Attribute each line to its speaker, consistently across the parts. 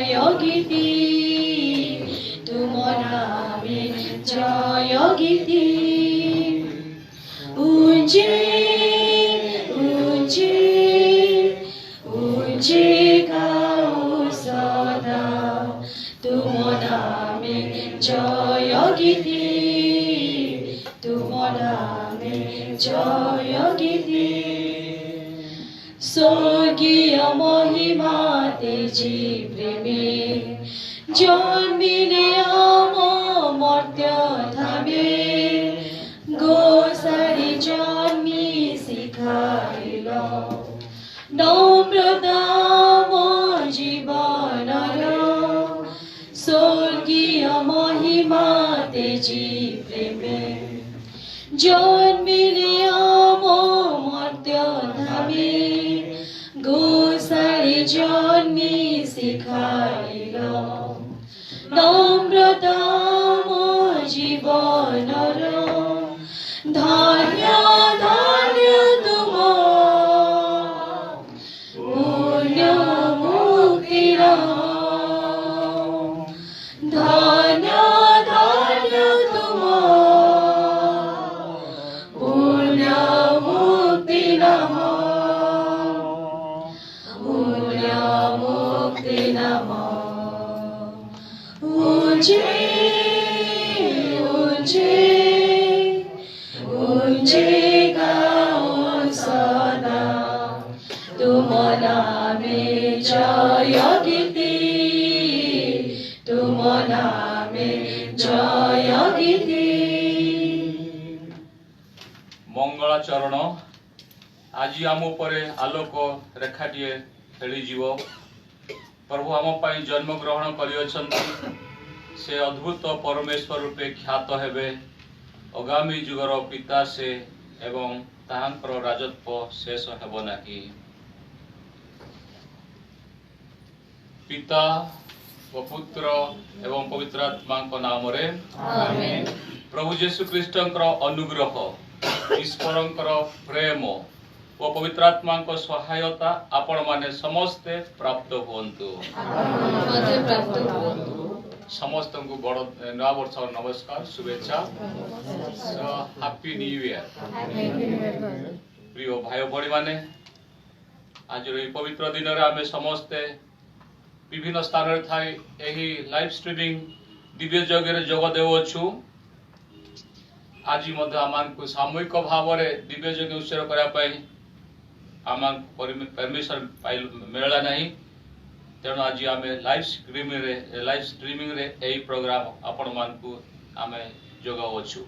Speaker 1: জয় গীতি তুম নামে জয় গীতি উঞ্চে উঞ্চে উঞ্চে গাও সদা তুম নামে জয় গীতি তুম নামে জয় গীতি স্বর্গীয় মহিমা তেজি প্রেমে জন্মিলে মর্ত্য ধামে গোসারি জন্মি শিখাইল নম্রতাম জীবনর স্বর্গীয় মহিমা তেজি প্রেমে জন্মিলে মর্ত্য ধামে গোসারি জন্মি শিখাইল নম্রতাম জীবনর ধন্য ধন্য তুম পুণ্য মুক্তির ধন্য ধন্য তুম পুণ্য মুক্তির পুণ্য মুক্তি নম উঞ্চে উঞ্চে উঞ্চে গাও সদা তুম নামে জয় গীতি তুম নামে জয় গীতি
Speaker 2: মঙ্গলাচরণ আজি आम उपरे आलोक रेखाटिए खेलीजीव प्रभु आम जन्म ग्रहण कर से अद्भुत परमेश्वर रूपे ख्यात हेबे आगामी जुगर पिता से एवं ताहांकर राजत्व शेष हेब नाही। पिता व पुत्र एवं पवित्र आत्मा नाम रे आमेन। प्रभु यीशु ख्रीष्टंकर अनुग्रह ईश्वरंकर प्रेम ओ पवित्र आत्मा सहायता आपण माने समस्ते प्राप्त हुंतु समस्त को बड़ नया वर्ष नमस्कार शुभेच्छा हैप्पी न्यू ईयर। प्रिय भाई भणी माने आज पवित्र दिन रे आमे समस्ते विभिन्न स्थान रे थाई एही लाइव स्ट्रीमिंग दिव्य जगरे जोग देवछु। आज मध्य आमान को सामूहिक भाव रे दिव्य जग उत्सव करा पई आमान परमिशन मिलला नहीं तेणु आज आम लाइव स्ट्रीमिंग रे यही प्रोग्राम आपण मान को आम जोगावछु।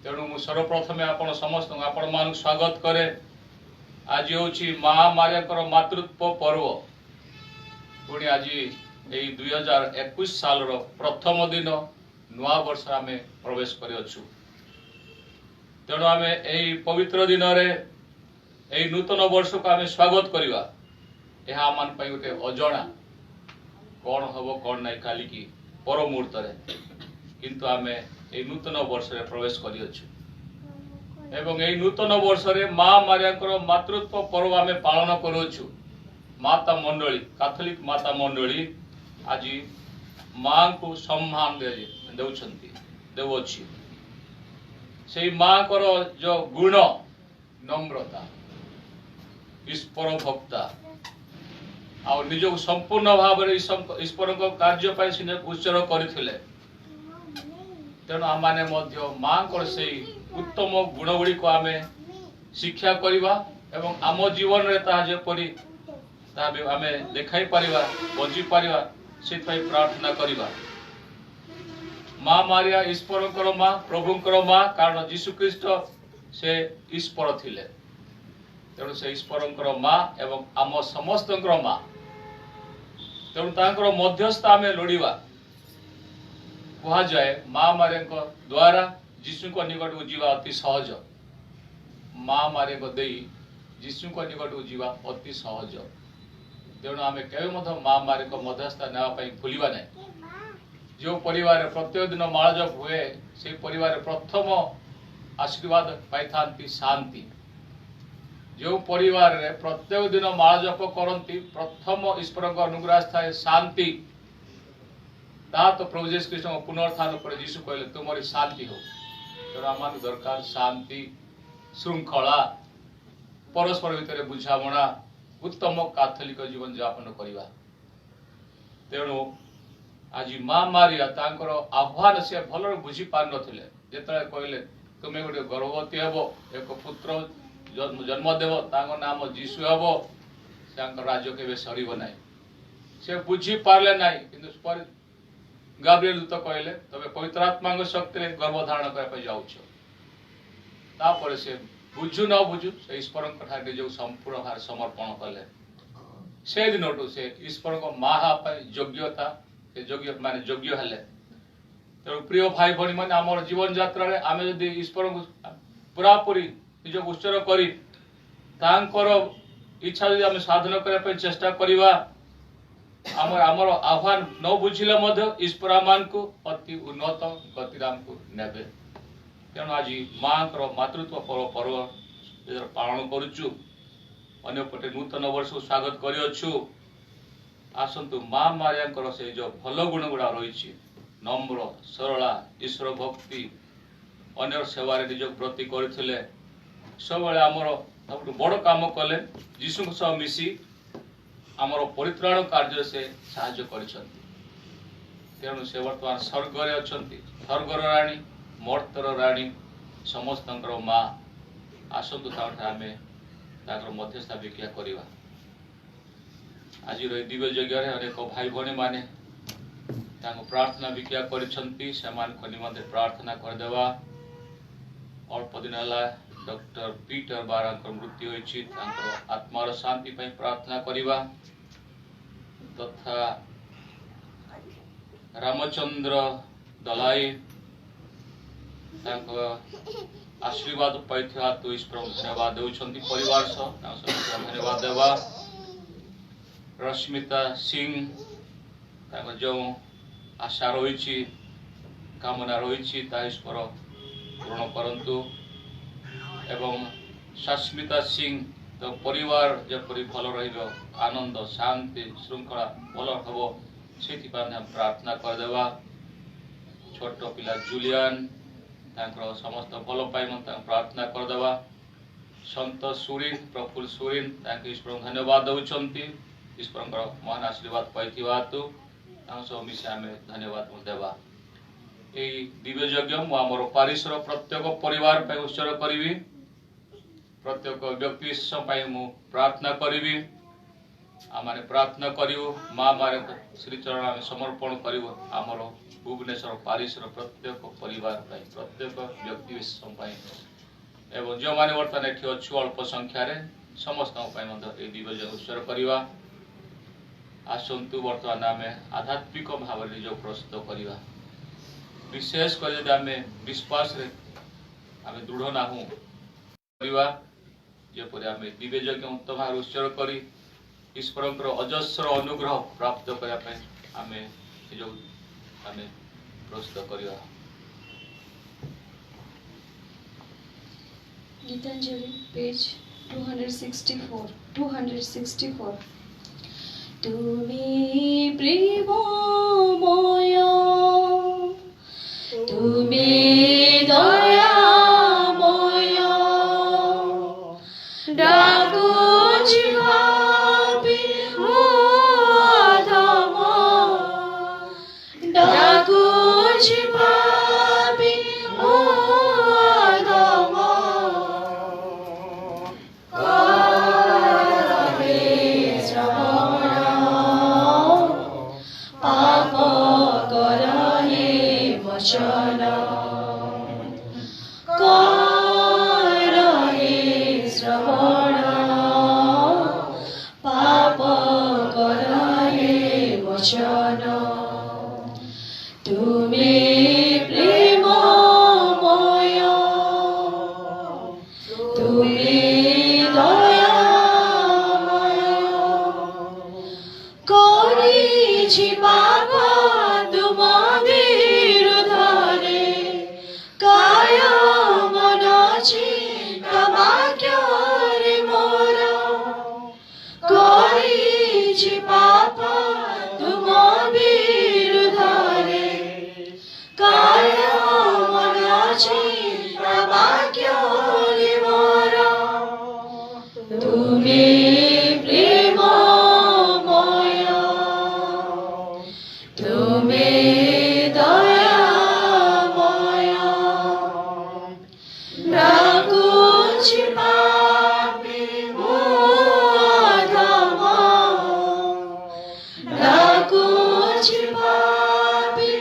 Speaker 2: तेणु मु सर्वप्रथमे आपण समस्त आपण मान स्वागत करे। आज होची महामार्याकर मातृत्व पर्व पुणी आज यही 2021 साल रो प्रथम दिन नुआ वर्ष आम प्रवेश करियछु। तेणु आम यही पवित्र दिन रे यही नूतन वर्ष को आम स्वागत करवा यह आम गोटे अजणा कौन हम कौन ना काली की पर मुहूर्त किंतु आम यही नूतन वर्ष रे प्रवेश करियछु एवं यही नूतन वर्ष रे माँ मारियाकर मातृत्व पर्व आम पालन करुछु। माता मंडली कैथोलिक माता मंडली आज माँ को सम्मान देउछि से माँ को जो गुण नम्रता ईश्वर भक्ता आ निज संपूर्ण भाव में ईश्वर कार्य उत्सर्ग करथिले। तेणु आम माने माँ को से उत्तम गुण गुड़ी को आम शिक्षा करवा एवं आम जीवन रे ता जेपरि आम देखाई पारिबा बंची पारिबा से प्रार्थना करवा। माँ मारिया ईश्वर माँ प्रभुंकर माँ कारण जीशु ख्रीष्ट से ईश्वर थिले। तेणु से ईश्वरंकर माँ एवं आम समस्त माँ तेणु तांकर मध्यस्थ आम लोड़वा कह जाए माँ मारे द्वारा जीशु को निकट को जीवा अति सहज। माँ मारे दे जीशु को निकट को जीवा अति सहज। तेणु आम केवे माँ मारे मध्यस्थ नापी भूलवा ना। जो परिवार प्रत्येक दिन माल जप हुए से परिवार प्रथम आशीर्वाद पाई शांति। जो परिवार रे प्रत्येक दिन माल जप करती प्रथम ईश्वर अनुग्रह थाए शांति ता तो प्रभु जीसु ख्रीष्ट पुनरुत्थान पर जीसु कहले तुम्हारी शांति हो। तेणु आम दरकार शांति श्रृंखला परस्पर भितर बुझामणा उत्तम कैथोलिक जीवन यापन करवा। तेणु आज माँ मारिया तांकर आह्वान से भल बुझी पार नथिले जेतले कहले तुम्हें गोटे गर्भवती हेबो एक पुत्र जन्म देव तांको नाम जीसु हेबो तांकर राज्य केबे सरीब नाही से बुझी पारले नाही किंतु गाब्रिएल दूत कहले तबे पवित्र आत्मा शक्ति गर्भधारण करने जाऊछ तापर से बुझु न बुझु से ईश्वर निज संपूर्ण भाव समर्पण कले से दिन से ईश्वर को माहा योग्यता योग्य माने योग्य हेले। तेणु प्रिय भाई भणी मैंने आम जीवन यात्रा आम जदि ईश्वर को पूरापूरी निज उत्सर्ग करी तांकर इच्छा जदि आम साधन करने चेष्टा करवा आमर आह्वान न बुझिले मध्य ईश्वर आम को अति उन्नत गति को नेबे। तेणु आज माँ मातृत्व पर्व पालन करुचु अन्यपटे नूतन वर्ष को स्वागत करियछु। आसंतु माँ मारिया से जो भल गुण गुड़ा रही नम्र सरला ईश्वर भक्ति अन्य सेवा निज व्रती करथिले सब आमर बड़ काम कले जीसु सह मिसी आमर परित्राण कार्य से साहाय्य करिसंती। तेणु से वर्तमान स्वर्ग रे अछंती स्वर्गर राणी मर्तर राणी समस्त माँ आसतु आम मध्यस्था भिक्षा करवा। आज दिव्य यज्ञ अनेक भाई भणी माने प्रार्थना भिक्षा करिसंती निमंते प्रार्थना करदेवा। अल्प दिन है डॉक्टर पीटर बारा मृत्यु होइछि आत्मार शांति पई प्रार्थना करवा तथा रामचंद्र दलाई आशीर्वाद पाइथिबा तो ईश्वर धन्यवाद देउछंती परिवार सह धन्यवाद देवा। रश्मिता सिंह जो आशा रही कामना रही ईश्वर पूर्ण करंतु एवं सस्मिता सिंह तो परिवार जपरी भल रहिबो आनंद शांति श्रृंखला भल हबो से प्रार्थना करदेवा। छोट पिला जुलियन समस्त भल पाई प्रार्थना करदेवा। संत सुरीन प्रफुल्ल सुरीन ईश्वर धन्यवाद दौरान ईश्वर महान आशीर्वाद पाई सब मिसे आम धन्यवाद देवा। यही दिव्य यज्ञ आमर पारिशर प्रत्येक परिवार पर उत्सर्ग करी प्रत्येक व्यक्ति मु प्रार्थना करी आम प्रार्थना करूँ माँ मारे श्रीचरण आम समर्पण करूँ आमर भुवनेश्वर पारिशर प्रत्येक परिवार प्रत्येक व्यक्ति एवं जो मैंने बर्तमान ये अच्छु अल्प संख्यार समस्त दिव्य यज्ञ उत्सर्ग करवा। आसतु बर्तमान आम आध्यात्मिक भाव निज प्रस्तुत करवा विशेषकर आम विश्वास आम दृढ़ नाहू जपरी आम दिव्य यज्ञ उत्तम भाव उत्सर्ग कर ईश्वर अजस्र अनुग्रह प्राप्त करने आम निज आम प्रस्तुत करवा।
Speaker 1: गीतांजलि पेज 264 तुमी प्रेममय तुमी दयामय डाकुछि पापी अधम डाकुछि पापी अधम पाप तुम विरुद्ध তুমি দয়াময় ডাকুছি পাপী অধম ডাকুছি পাপী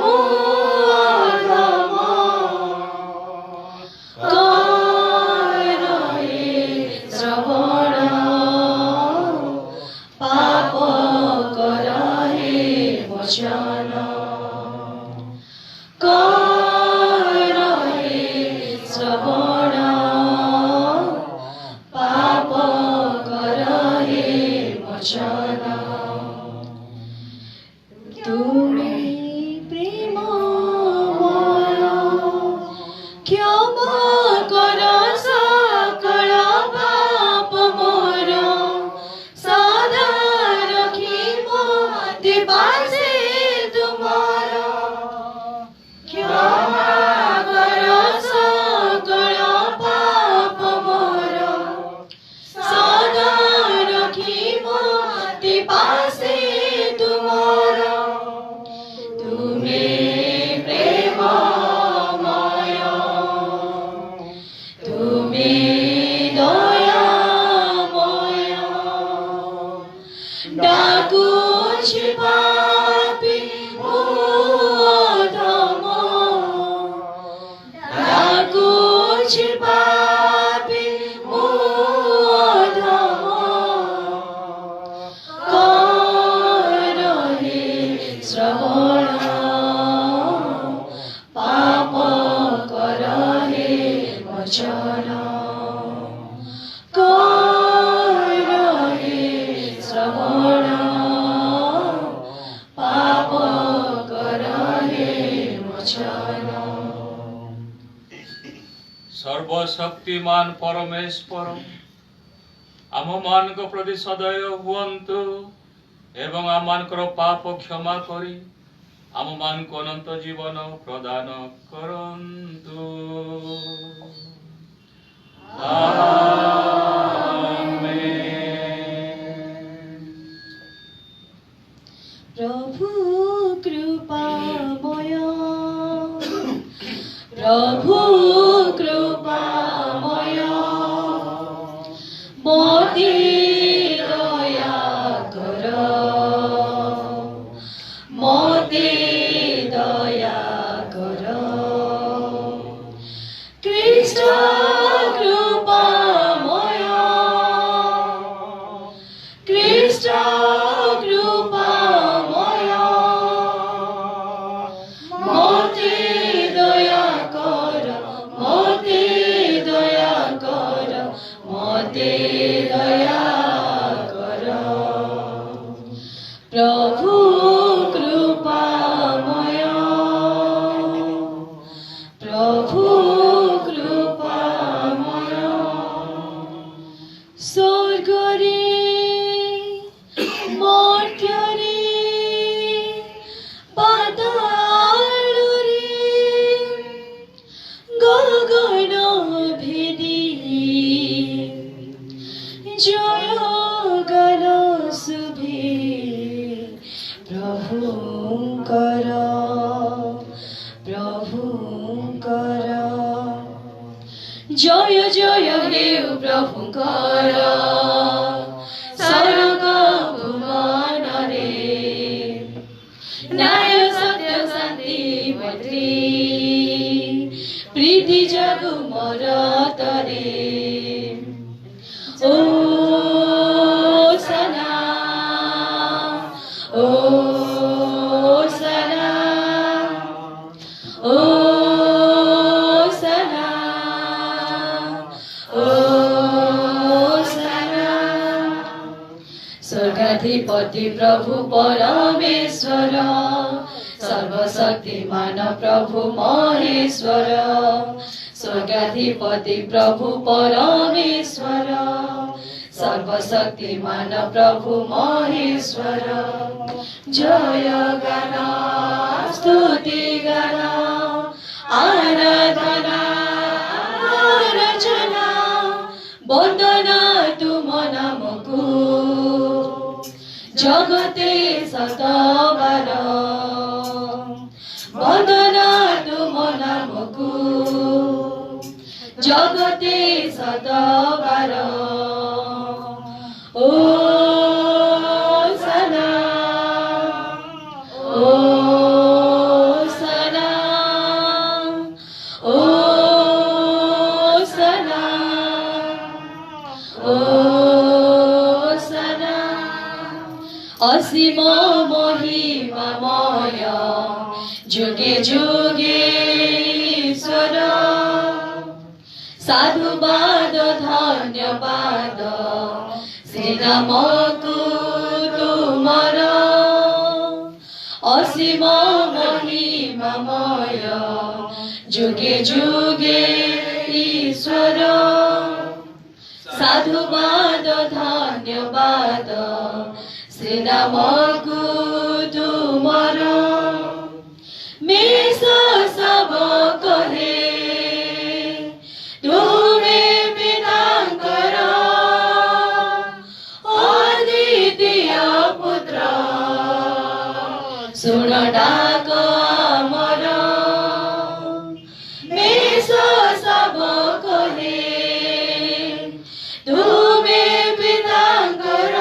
Speaker 1: অধম করহে শ্রবণ পাপ করহে মোচন করহে শ্রবণ পাপ করহে মোচন তুমি প্রেমময় ক্ষমা কর সকল পাপ মোর সদা রখিব দিবাসে তুমার ক্ষমা কর সকল পাপ মোর সদা রখিব দিবাসে তুমার তুমি প্রেমময় তুমি দয়াময় ডাকুছি পাপী অধম ডাকুছি পাপী অধম করহে শ্রবণ পাপ করহে মোচন করহে শ্রবণ পাপ করহে মোচন
Speaker 2: ସର୍ବଶକ୍ତିମାନ ପରମେଶ୍ୱର ଆମମାନଙ୍କ ପ୍ରତି ସଦୟ ହୁଅନ୍ତୁ ଏବଂ ଆମମାନଙ୍କର ପାପ କ୍ଷମା କରି ଆମମାନଙ୍କୁ ଅନନ୍ତ ଜୀବନ ପ୍ରଦାନ କରନ୍ତୁ।
Speaker 1: প্রভু কৃপাময় প্রভু কৃপাময় মোতে দয়া কর মোতে দয়া কর কৃষ্ণ কৃপাময় কৃষ্ণ কৃপাময় মোতে দয়া কর মোতে দয়া কর মোতে দয়া কর প্রভু কৃপাময় প্রভু কৃপাময় স্বর্গরে মর্ত্যরে পাতালরে গগন ভেদি জয় গান শুভে প্রভুঙ্কর প্রভুঙ্কর জয় জয় হেউ প্রভুঙ্কর স্বর্গ ভুবনরে ন্যায় সত্য শান্তি মৈত্রী প্রীতি জগু মোর তরে ও সনা ও সনা ও সনা ও সনা স্বর্গাধিপতি প্রভু পরমেশ্বর সর্বশক্তিমান প্রভু মহেশ্বর স্বর্গাধিপতি প্রভু পরমেশ্বর সর্বশক্তিমান প্রভু মহেশ্বর জয় গান স্তুতি গান আরাধনা রচনা বন্দনা তুম নামকু জগতে শতবার शतबार ओ सना ओ सना ओ सना ओ सना असीम महिमामय जुगे जुगे ईश्वर साधुवाद धन्यवाद श्रीनामको तुमर असीम महिमामय जुगे जुगे ईश्वर साधुवाद धन्यवाद श्रीनामको तुमर मेष सब कहे तुमे पितांकर अद्वितीय पुत्र सुन डाक अमर मेष सब कहे तुमे पितांकर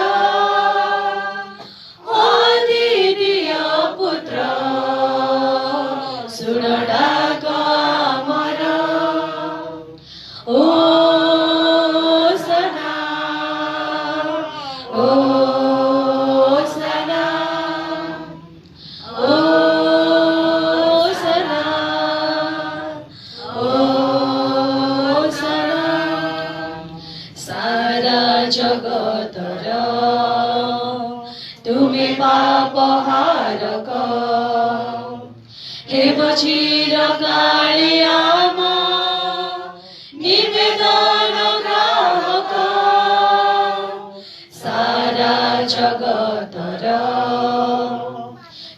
Speaker 1: अद्वितीय पुत्र सुन डाक अमर ओ सना ओ सना ओ सना ओ सना सारा जगतर तुमे पाप हारक हे बचिर कालियाम निवेदन ग्राहक सारा जगतर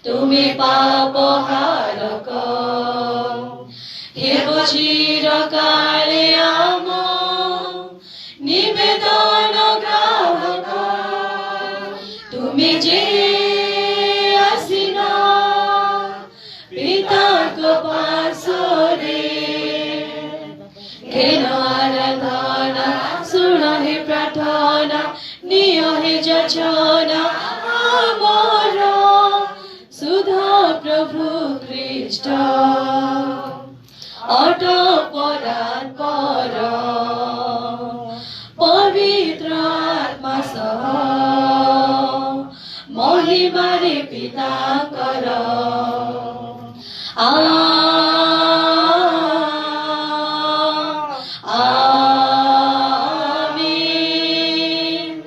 Speaker 1: तुमे पाप हारक हे बचिर कालियाम निवेदन ग्राहक तुमे जे आसिना पिताको पासरे घेन आराधना सुन हे प्रार्थना निय हे जचना आमर सुधा प्रभु ख्रीष्ट अट परात्पर पवित्र आत्मा सह महिमारे पिता कर आमीन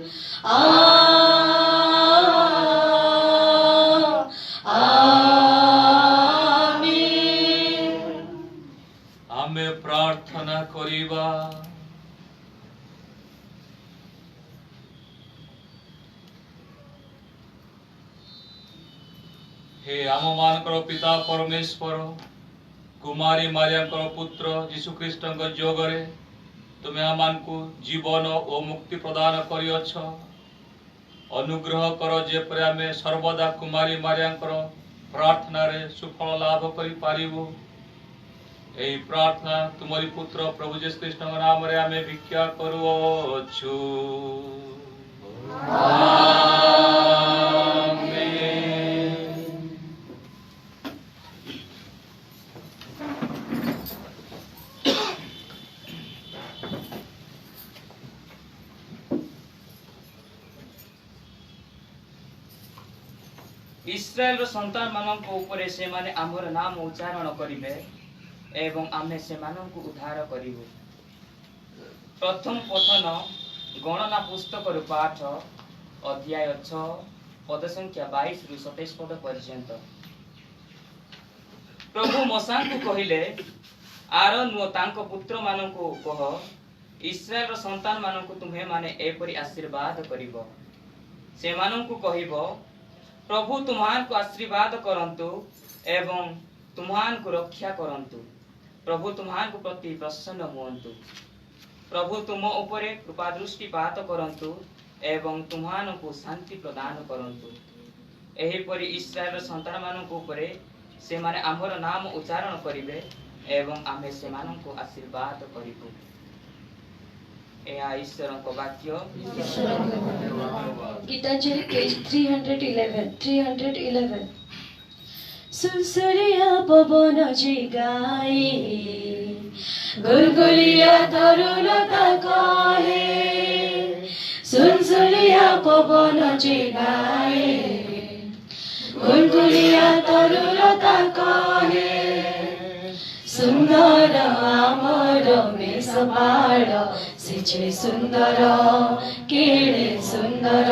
Speaker 1: आमीन
Speaker 2: आमे प्रार्थना करिबा हे आम मानकर पिता परमेश्वर कुमारी मारियाकर पुत्र यीशु ख्रीष्टଙ୍କ ଯୋଗରେ तुमे आमानकु जीवन और मुक्ति प्रदान करियछ अनुग्रह कर जेपरि आमे सर्वदा कुमारी मारियाकर प्रार्थना रे सुफल लाभ करि पारिबो एही प्रार्थना तुमरी पुत्र प्रभु यीशु ख्रीष्टଙ୍କ नाम रे आमे भिक्षा करूछु
Speaker 3: इस्राएल संतान मानक उपरे से माने आमर नाम उच्चारण करिवे एवं आमे से मानक उद्धार करिवो प्रथम पठन गणना पुस्तक रु पाठ अध्याय 6 पद संख्या 22 रु 27 पद पर्यंत प्रभु मोसा को कहिले आरोन व तांको पुत्र मानक कह इस्राएल संतान मानक तुम्हे माने एपरि आशीर्वाद करिवो से मानक कहिवो प्रभु तुम्हान को आशीर्वाद करंतु एवं तुम्हान को रक्षा करंतु प्रभु तुम्हान को प्रति प्रसन्न हुअंतु प्रभु तुम उपरे कृपा दृष्टिपात करंतु एवं तुम्हान को शांति प्रदान करंतु एही परि इस्राएल संतान मानक उपरे से माने आमर नाम उच्चारण करिवे एवं आमे से मानन को आशीर्वाद करिबो ଏହା ଈଶ୍ୱରଙ୍କ ବାକ୍ୟ।
Speaker 1: गीतांजलि पेज 311 सुलसुलिया पवन जे गाए गुलगुलिया तरुलता कहे सुलसुलिया पवन जे गाए गुलगुलिया तरुलता कहे सुंदर आमर मेषपाड़ से सुंदर केड़े सुंदर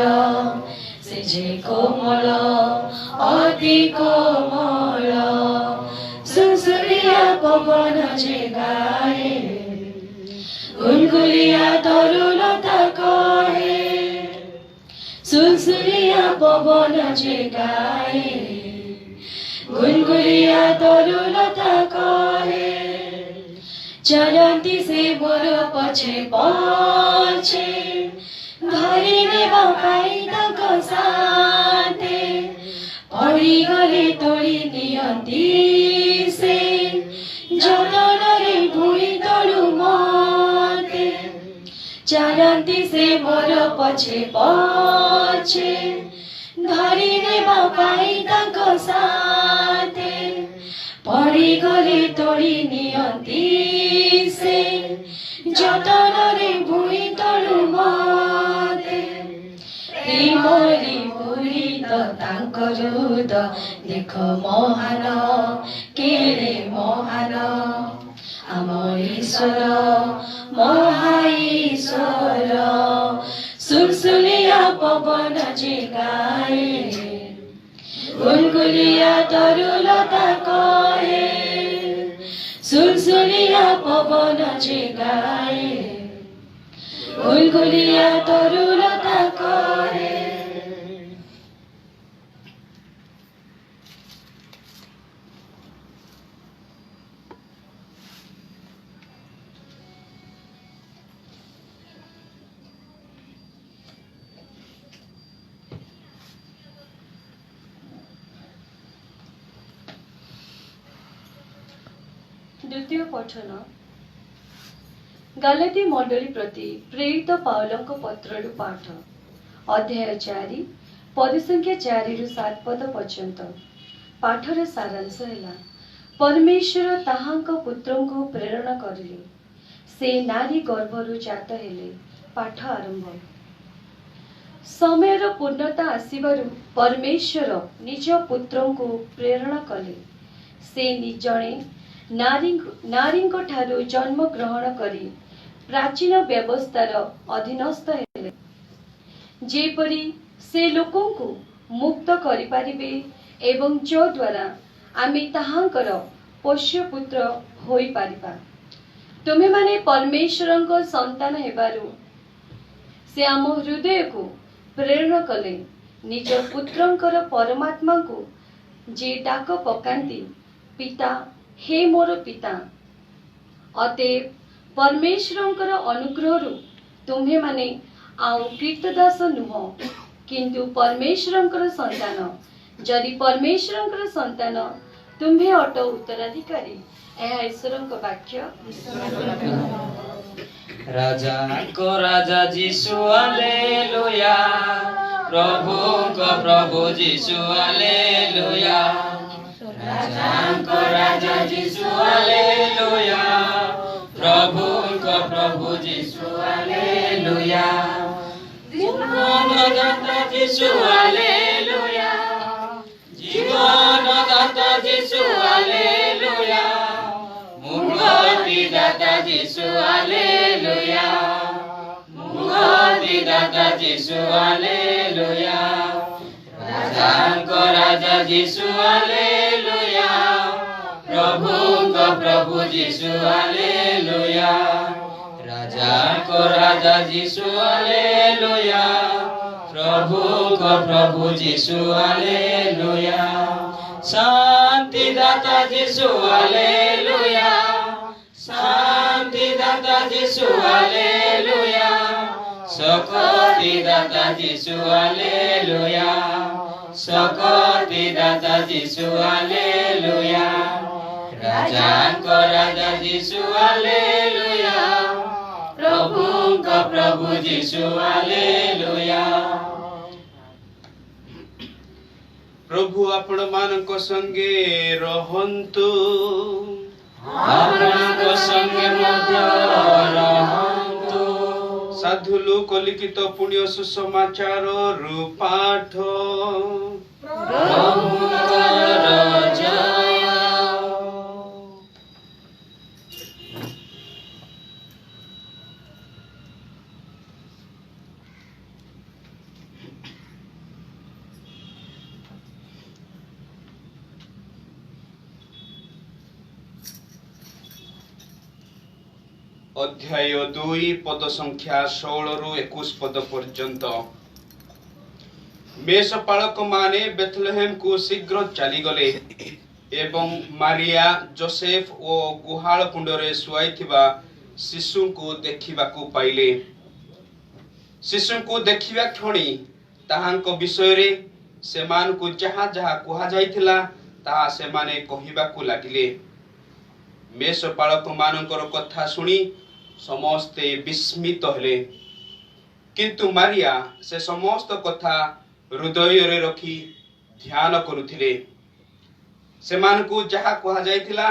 Speaker 1: से कोमल अति कोमल सुलसुलिया पवन जे गाए गुलगुलिया तरुलता कहे सुलसुलिया पवन जे गाए गुलगुलिया तरुलता कहे चलती से मोर पछे पछे धरी नेबा पाई तक साथे पड़ी गले तोड़ी नियंती से जतनरे भूई तोड़ू मते चलती से मोर पछे पछे धरी नेबा पाई तक साथे पड़ी गले तोड़ी नियंती से जतनरे भूई तोड़ू मते मोरी भूई तो तांकर देख महान केड़े महान आम ईश्वर महाईश्वर सुलसुलिया पवन जे गाए गुलगुलिया तरुलता कहे सुलसुलिया पवन जे गाए गुलगुलिया तरुलता कहे। द्वितीय पठन गालाती मंडली प्रति प्रेरित पाउलंक पत्रु पाठ अध्याय 4 पद संख्या 4 रु 7 पद पर्यंत। पाठर सारांश है परमेश्वर ताहांक पुत्रंको प्रेरण करिले से नारी गर्भरु जात हेले। पाठ आरंभ। समयर पूर्णता आसिबारु परमेश्वर निज पुत्रंको प्रेरण कले से जणे नारी ठारू जन्म ग्रहण करी प्राचीन व्यवस्थार अधीनस्थ हेले जेपरी से लोकंकु मुक्त करि पारिबे एवं जो द्वारा आमे ताहांकर पोष्य पुत्र होई पारिबा। तुमे माने परमेश्वरंक संतान हेबारु से आम हृदय को प्रेरण कले निज पुत्रंकर परमात्मा को जे डाक पकांती पिता हे मोर पिता। अतएव परमेश्वरंकर अनुग्रहरु तुम्हे माने आउ कृतदास नुह किंतु परमेश्वरंकर संतान। जदि परमेश्वरंकर संतान तुम्हे अट उत्तराधिकारी। यह ईश्वरंक वाक्य।
Speaker 3: राजा को राजा जीसु हालेलुया प्रभु को प्रभु जीसु हालेलुया राजा को राजा जीसु हालेलुया प्रभु को प्रभु जीसु हालेलुया जीवन दाता जीसु हालेलुया जीवन दाता जीसु हालेलुया मुक्ति दाता जीसु हालेलुया मुक्ति दाता जीसु हालेलुया राजा को राजा जीसु हालेलुया प्रभु को प्रभु जीसु हालेलुया राजा को राजा जीसु हालेलुया प्रभु को प्रभु जीसु हालेलुया शांति दाता जीसु हालेलुया शांति दाता जीसु हालेलुया शक्ति दाता जीसु हालेलुया शक्ति दाता जीसु हालेलुया राजा को राजा जीसु हालेलुया प्रभु को प्रभु यीशु हालेलुया।
Speaker 4: प्रभु आपण मानक संगे रहंतु
Speaker 3: आपणक संगे मध्य रहंतु।
Speaker 4: साधु लोक लिखित पुण्य सुसमाचार रु पाठ।
Speaker 3: प्रभुंकर जय।
Speaker 4: अध्याय 2 पद संख्या 16 रु 21 पद पर्यंत। मेषपालक माने बेथलेहेम को शीघ्र चली गले एवं मारिया जोसेफ ओ गुहाल कुंडरे शुआइथिबा शिशु को देखिबाकू पाइले। शिशु को देखिबा क्षणी ताहांक विषय रे सेमान को जहा जहा कुहा जाइथिला ताहा सेमाने कहिबाकू लागिले। मेषपालक मानकर कथा सुनी समस्ते विस्मित हेले, किंतु मारिया से समस्त कथा हृदय रे रखी ध्यान करुथिले। सेमानकु जहा कहा जाइथिला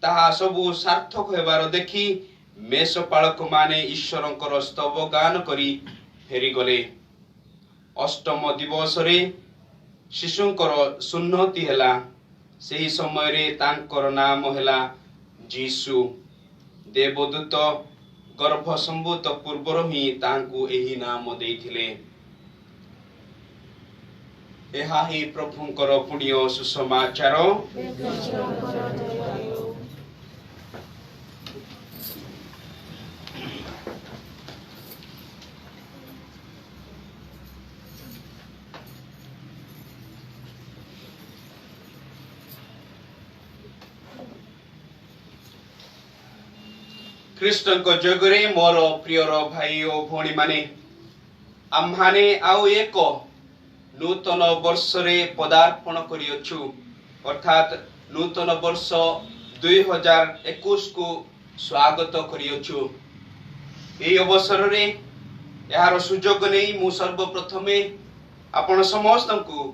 Speaker 4: ताहा सबु सार्थक हेबार देखि मेषपालक माने ईश्वरंकर स्तव गान करी फेरी गले। अष्टम दिवस रे शिशुंकर सुन्नति हेला। सेही समय रे तांकर नाम हेला जीसु। देवदूत गर्भ संभूत पूर्वर ही तांकु एही नाम देइथिले। एहा ही प्रभुंकर पुण्य सुसमाचार। ख्रीष्टन को जगरे मोर प्रियर भाई ओ भौणी माने आम्हाने आउ एक नूतन वर्ष रे पदार्पण करियछु, अर्थात नूतन वर्ष 2021 को स्वागत करियछु। ए अवसर रे यार सुजोग नै मु सर्वप्रथमे आपण समस्त को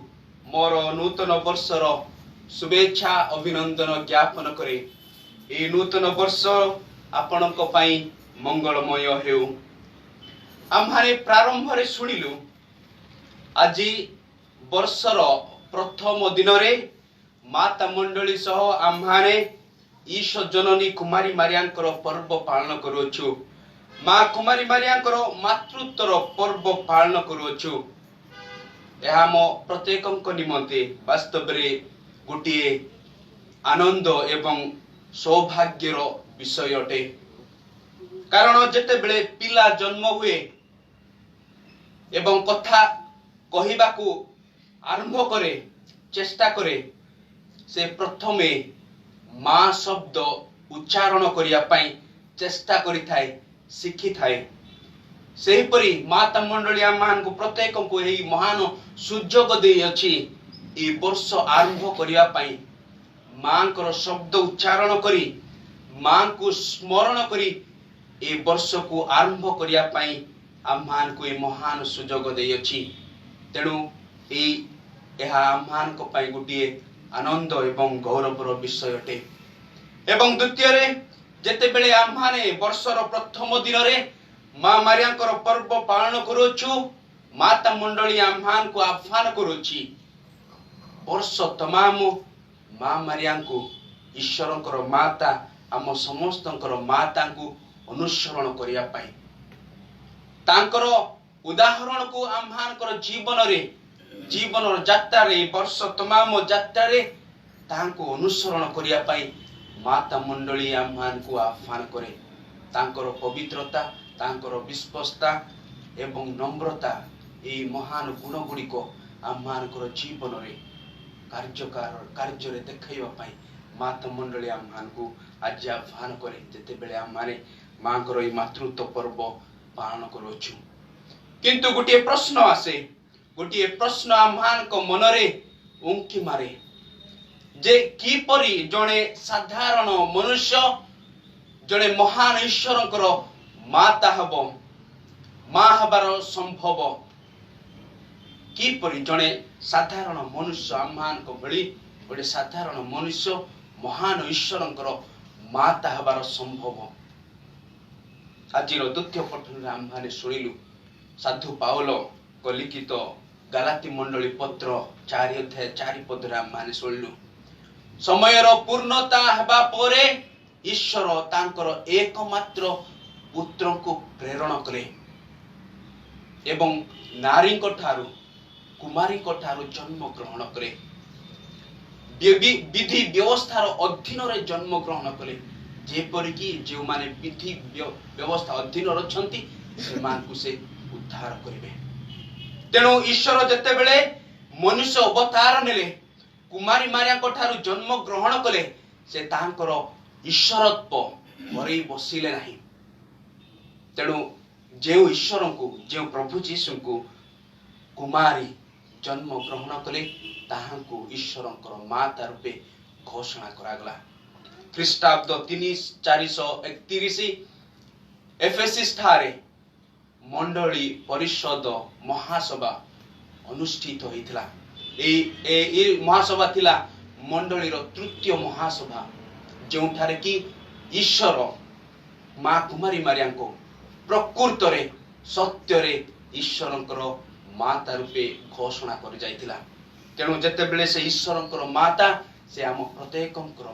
Speaker 4: मोर नूतन वर्षर शुभेच्छा अभिनंदन ज्ञापन करे। ए नूतन वर्ष आपणक पाई मंगलमय हेउ। आम्हाने प्रारंभ रे सुनिलु आज वर्षर प्रथम दिन रे माता मंडली सह आम्हाने ईश जननी कुमारी मारियांकर पर्व पालन करूछु। मां कुमारी मारियांकर मातृत्वर पर्व पालन करूछु। एहा मो प्रत्येकंक निमंते वास्तव रे गोटिए आनंद एवं सौभाग्यर विषय अटे। कारण जेते बेले पिला जन्म हुए एवं कथा कहिबाकू आरंभ करे चेष्टा करे से प्रथमे मां शब्द उच्चारण करिया पाई चेष्टा करि थाए, शिखि थाए। सेही परि माता मंडली मान को प्रत्येक को एही महान सुजोग देई अछि ए वर्ष आरंभ करिया पाई मांकर शब्द उच्चारण करी मां को स्मरण करी ए वर्ष को आरंभ करिया पाई आम्हान को ए महान सुजोग देई अछि। तेणु एहा आम्हान को पाई गुटिए आनंद एवं गौरवर विषय अटे। एवं द्वितीय रे जेते बेले आम्हाने वर्षर प्रथम दिन रे मां मारियांकर पर्व पालन करूछु, माता मंडली आम्हान को आह्वान करूछि वर्ष तमाम मां मारियांको ईश्वरंकर माता आम समस्तंकर माता को अनुसरण करिया पाई तांकर उदाहरण को आम्हानकर जीवन रे जीवन यात्रा रे वर्ष तमाम यात्रा रे तांको अनुसरण करिया पाई माता मंडली आम्हान को आह्वान करे। तांकर पवित्रता, तांकर विश्वस्तता एवं नम्रता ए महान गुण गुड़िक आम्हानकर जीवन रे कार्य रे देखाइबा पाई माता मंडली आम्हान को आज आह्वान करे। जेते बेले आम्हाने मांकर ए मातृत्व पर्व पालन करूछु, किंतु गोटे प्रश्न आसे, गोटे प्रश्न आम्हान को मन रे उंकी मारे जे किपरि जणे साधारण मनुष्य जणे महान ईश्वरंकर माता हबो ମା ହେବାର ସମ୍ଭବ କିପରି ଜଣେ ସାଧାରଣ ମନୁଷ୍ୟ ଆମମାନଙ୍କ ଭଳି ଗୋଟେ ସାଧାରଣ ମନୁଷ୍ୟ ମହାନ ଈଶ୍ୱରଙ୍କର ମାତା ହେବାର ସମ୍ଭବ। ଆଜିର ଦ୍ୱିତୀୟ ପଠନରେ ଆମମାନେ ଶୁଣିଲୁ ସାଧୁ ପାଉଲଙ୍କ ଲିଖିତ ଗାଲାତି ମଣ୍ଡଳୀ ପତ୍ର 4 ଅଧ୍ୟାୟ 4 ପଦରେ ଆମମାନେ ଶୁଣିଲୁ ସମୟର ପୂର୍ଣ୍ଣତା ହେବା ପରେ ଈଶ୍ୱର ତାଙ୍କର ଏକମାତ୍ର ପୁତ୍ରଙ୍କୁ ପ୍ରେରଣ କଲେ ଏବଂ ନାରୀଙ୍କ ଠାରୁ କୁମାରୀଙ୍କ ଠାରୁ ଜନ୍ମ ଗ୍ରହଣ କଲେ। ବିଧି ବ୍ୟବସ୍ଥାର ଅଧୀନରେ ଜନ୍ମ ଗ୍ରହଣ କଲେ ଯେପରିକି ଯେଉଁମାନେ ବିଧି ବ୍ୟବସ୍ଥା ଅଧୀନରେ ଅଛନ୍ତି ସେମାନଙ୍କୁ ସେ ଉଦ୍ଧାର କରିବେ। ତେଣୁ ଈଶ୍ୱର ଯେତେବେଳେ ମନୁଷ୍ୟ ଅବତାର ନେଲେ କୁମାରୀ ମାରିଆଙ୍କ ଠାରୁ ଜନ୍ମ ଗ୍ରହଣ କଲେ ସେ ତାଙ୍କର ଈଶ୍ୱରତ୍ୱ ହରେଇ ବସିଲେ ନାହିଁ। ତେଣୁ ଯେଉଁ ଈଶ୍ୱରଙ୍କୁ ଯେଉଁ ପ୍ରଭୁ ଯୀଶୁଙ୍କୁ କୁମାରୀ ଜନ୍ମ ଗ୍ରହଣ କଲେ ତାହାଙ୍କୁ ଈଶ୍ୱରଙ୍କର ମାତା ରୂପେ ଘୋଷଣା କରାଗଲା। ଖ୍ରୀଷ୍ଟାବ୍ଦ 3431 ଏଫେସିସ୍ ଠାରେ ମଣ୍ଡଳୀ ପରିଷଦ ମହାସଭା ଅନୁଷ୍ଠିତ ହୋଇଥିଲା। ଏହି ମହାସଭା ଥିଲା ମଣ୍ଡଳୀର ତୃତୀୟ ମହାସଭା ଯେଉଁଠାରେ କି ଈଶ୍ୱର ମା କୁମାରୀ ମାରିଆଙ୍କୁ ପ୍ରକୃତରେ ସତ୍ୟରେ ଈଶ୍ୱରଙ୍କର ମାତା ରୂପେ ଘୋଷଣା କରି ଯାଇଥିଲା। ତେଣୁ ଯେତେବେଳେ ସେ ଈଶ୍ୱରଙ୍କର ମାତା ସେ ଆମ ପ୍ରତ୍ୟେକଙ୍କର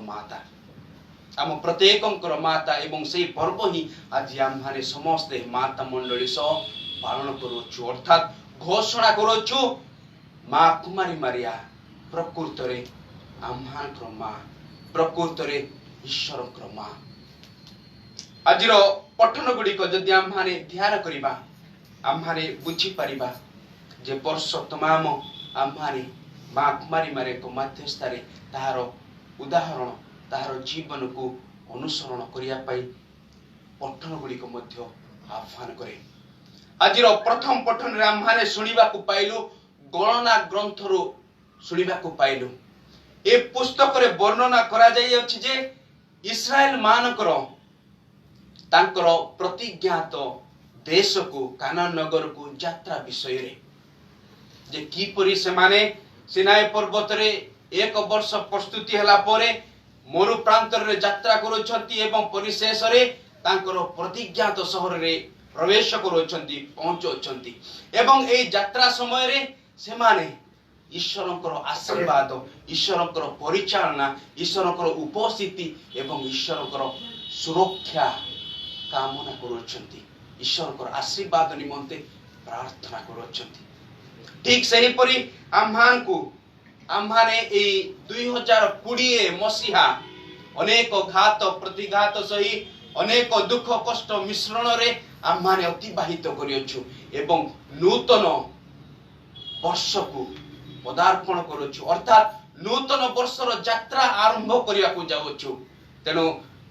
Speaker 4: ମାତା ଏବଂ ସେହି ପର୍ବ ହିଁ ଆଜି ଆମମାନେ ସମସ୍ତେ ମାତା ମଣ୍ଡଳୀ ସହ ପାଳନ କରୁଛୁ ଅର୍ଥାତ୍ ଘୋଷଣା କରୁଛୁ ମା କୁମାରୀ ମାରିଆ ପ୍ରକୃତରେ ଆମମାନଙ୍କର ମା ପ୍ରକୃତରେ ଈଶ୍ୱରଙ୍କର ମା। ଆଜିର ପଠନ ଗୁଡ଼ିକ ଯଦି ଆମମାନେ ଧ୍ୟାନ କରିବା ଆମମାନେ ବୁଝିପାରିବା ଯେ ବର୍ଷ ତମାମ ଆମମାନେ ମା କୁମାରୀ ମାରିଆଙ୍କ ମଧ୍ୟସ୍ଥରେ ତାହାର ଉଦାହରଣ ତାହାର ଜୀବନକୁ ଅନୁସରଣ କରିବା ପାଇଁ ପଠନ ଗୁଡ଼ିକ ମଧ୍ୟ ଆହ୍ୱାନ କରେ। ଆଜିର ପ୍ରଥମ ପଠନରେ ଆମମାନେ ଶୁଣିବାକୁ ପାଇଲୁ ଗଣନା ଗ୍ରନ୍ଥରୁ ଶୁଣିବାକୁ ପାଇଲୁ ଏ ପୁସ୍ତକରେ ବର୍ଣ୍ଣନା କରାଯାଇଅଛି ଯେ ଇସ୍ରାଏଲ ମାନଙ୍କର ତାଙ୍କର ପ୍ରତିଜ୍ଞାତ ଦେଶକୁ କାନାନ ନଗରକୁ ଯାତ୍ରା ବିଷୟରେ ଯେ କିପରି ସେମାନେ ସିନାଇ ପର୍ବତରେ 1 ବର୍ଷ ପ୍ରସ୍ତୁତି ହେଲା ପରେ ମରୁ ପ୍ରାନ୍ତରରେ ଯାତ୍ରା କରୁଛନ୍ତି ଏବଂ ପରିଶେଷରେ ତାଙ୍କର ପ୍ରତିଜ୍ଞାତ ସହରରେ ପ୍ରବେଶ କରୁଛନ୍ତି ପହଞ୍ଚୁଛନ୍ତି ଏବଂ ଏହି ଯାତ୍ରା ସମୟରେ ସେମାନେ ଈଶ୍ୱରଙ୍କର ଆଶୀର୍ବାଦ ଈଶ୍ୱରଙ୍କର ପରିଚାଳନା ଈଶ୍ୱରଙ୍କର ଉପସ୍ଥିତି ଏବଂ ଈଶ୍ୱରଙ୍କର ସୁରକ୍ଷା କାମନା କରୁଛନ୍ତି ଈଶ୍ୱରଙ୍କର ଆଶୀର୍ବାଦ ନିମନ୍ତେ ପ୍ରାର୍ଥନା କରୁଛନ୍ତି। ଠିକ୍ ସେହିପରି ଆମ୍ଭମାନେ ଏହି 2020 ମସିହା ଅନେକ ଘାତ ପ୍ରତିଘାତ ସହି ଅନେକ ଦୁଃଖ କଷ୍ଟ ମିଶ୍ରଣରେ ଆମ୍ଭମାନେ ଅତିବାହିତ କରିଅଛୁ ଏବଂ ନୂତନ ବର୍ଷକୁ ପଦାର୍ପଣ କରୁଛୁ ଅର୍ଥାତ୍ ନୂତନ ବର୍ଷର ଯାତ୍ରା ଆରମ୍ଭ କରିବାକୁ ଯାଉଛୁ। ତେଣୁ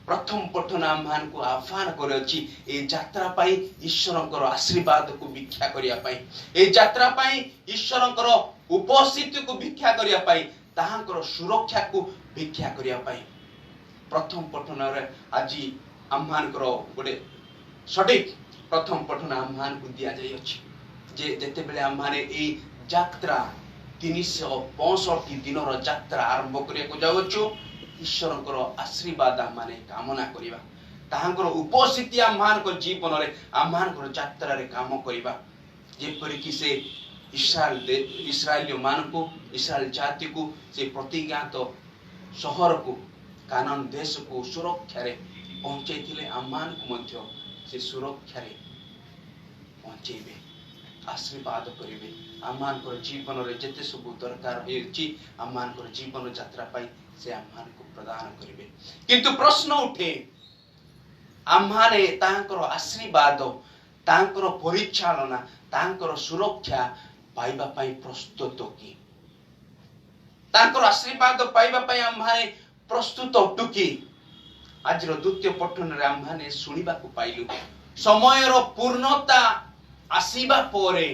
Speaker 4: ପ୍ରଥମ ପଠନ ଆମ୍ଭମାନଙ୍କୁ ଆହ୍ୱାନ କରୁଅଛି ଏହି ଯାତ୍ରା ପାଇଁ ଈଶ୍ୱରଙ୍କର ଆଶୀର୍ବାଦକୁ ଭିକ୍ଷା କରିବା ପାଇଁ ଏହି ଯାତ୍ରା ପାଇଁ ଈଶ୍ୱରଙ୍କର ଉପସ୍ଥିତିକୁ ଭିକ୍ଷା କରିବା ପାଇଁ ତାହାଙ୍କର ସୁରକ୍ଷାକୁ ଭିକ୍ଷା କରିବା ପାଇଁ ପ୍ରଥମ ପଠନରେ ଆଜି ଆମ୍ଭମାନଙ୍କର ଗୋଟେ ସଠିକ୍ ପ୍ରଥମ ପଠନ ଆମ୍ଭମାନଙ୍କୁ ଦିଆଯାଇଅଛି ଯେ ଯେତେବେଳେ ଆମ୍ଭମାନେ ଏହି ଯାତ୍ରା 365 ଦିନର ଯାତ୍ରା ଆରମ୍ଭ କରିବାକୁ ଯାଉଛୁ ଈଶ୍ୱରଙ୍କର ଆଶୀର୍ବାଦ ଆମମାନେ କାମନା କରିବା ତାହାଙ୍କର ଉପସ୍ଥିତି ଆମମାନଙ୍କ ଜୀବନରେ ଆମମାନଙ୍କର ଯାତ୍ରାରେ କାମ କରିବା ଯେପରିକି ସେ ଇସ୍ରାଏଲୀୟ ମାନଙ୍କୁ ଇସ୍ରାଏଲ ଜାତିକୁ ସେ ପ୍ରତିଜ୍ଞାତ ସହରକୁ କାନାନ ଦେଶକୁ ସୁରକ୍ଷାରେ ପହଞ୍ଚେଇଥିଲେ ଆମମାନଙ୍କୁ ମଧ୍ୟ ସେ ସୁରକ୍ଷାରେ ପହଞ୍ଚେଇବେ ଆଶୀର୍ବାଦ କରିବେ ଆମମାନଙ୍କର ଜୀବନରେ ଯେତେ ସବୁ ଦରକାର ହେଉଛି ଆମମାନଙ୍କର ଜୀବନ ଯାତ୍ରା ପାଇଁ ସେ ଆମମାନଙ୍କୁ ପ୍ରଦାନ କରିବେ। କିନ୍ତୁ ପ୍ରଶ୍ନ ଉଠେ ଆମମାନେ ତାଙ୍କର ଆଶୀର୍ବାଦ ତାଙ୍କର ପରିଚାଳନା ତାଙ୍କର ସୁରକ୍ଷା ପାଇବା ପାଇଁ ପ୍ରସ୍ତୁତ କି ତାଙ୍କର ଆଶୀର୍ବାଦ ପାଇବା ପାଇଁ ଆମମାନେ ପ୍ରସ୍ତୁତ ଅଟୁ କି? ଆଜିର ଦ୍ୱିତୀୟ ପଠନରେ ଆମମାନେ ଶୁଣିବାକୁ ପାଇଲୁ ସମୟର ପୂର୍ଣ୍ଣତା ଆସିବା ପରେ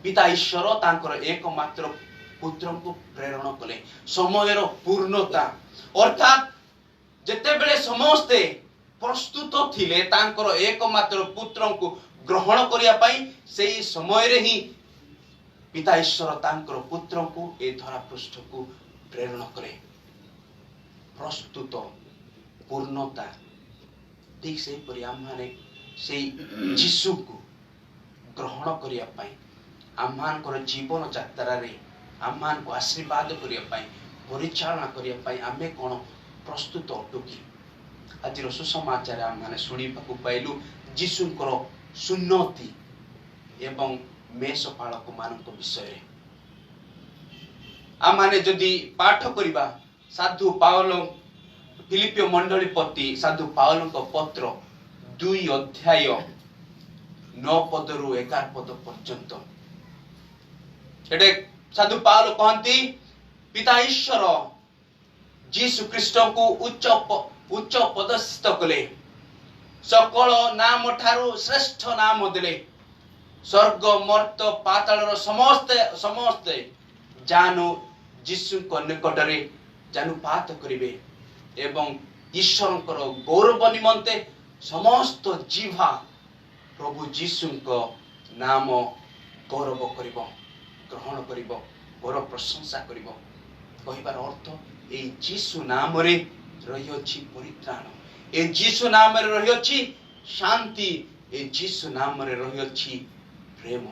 Speaker 4: ପିତା ଈଶ୍ୱର ତାଙ୍କର ଏକମାତ୍ର ପୁତ୍ରଙ୍କୁ ପ୍ରେରଣ କଲେ। ସମୟର ପୂର୍ଣ୍ଣତା ଅର୍ଥାତ୍ ଯେତେବେଳେ ସମସ୍ତେ प्रस्तुत थिले तांकर एकमात्र पुत्र को ग्रहण करिया पाई सेही समय रे ही पिता ईश्वर तांकर पुत्र को ए धरा पृष्ठ को प्रेरण करे। प्रस्तुत पूर्णता ठीक से परि आम्हाने सेही यीशु को ग्रहण करिया पाई आम्हान कर जीवन यात्रा रे आम्हान को आशीर्वाद करिया पाई परिचालना करिया पाई आमे कोन प्रस्तुत अटुकी। आज सुसमाचार आम्हाने शुणिबाकू पाइलु यीशुंकर सुन्नति एवं मेषपालक मानक विषय आम्हाने जदि पाठ करिबा साधु पाउल फिलिपियो मंडली पति साधु पाउल पत्र 2 अध्याय 9 पदरु 11 पद पर्यंत एटे साधु पाउल कहती पिता ईश्वर यीशु ख्रीष्ट को उच्च पदस्थ कले सकल नाम ठारू श्रेष्ठ नाम देले स्वर्ग मर्त पाताल समस्त जानु यीशु को निकटरे जानुपात करिवे एवं ईश्वर गौरव निमंते समस्त जीवा प्रभु यीशु को नाम गौरव करिवो ग्रहण करिवो गौरव प्रशंसा करिवो। कहिबार अर्थ ए यीशु नाम रे रही अछि परित्राण ए यीशु नाम रे रही अछि शांति ए यीशु नाम रे रही अछि प्रेम।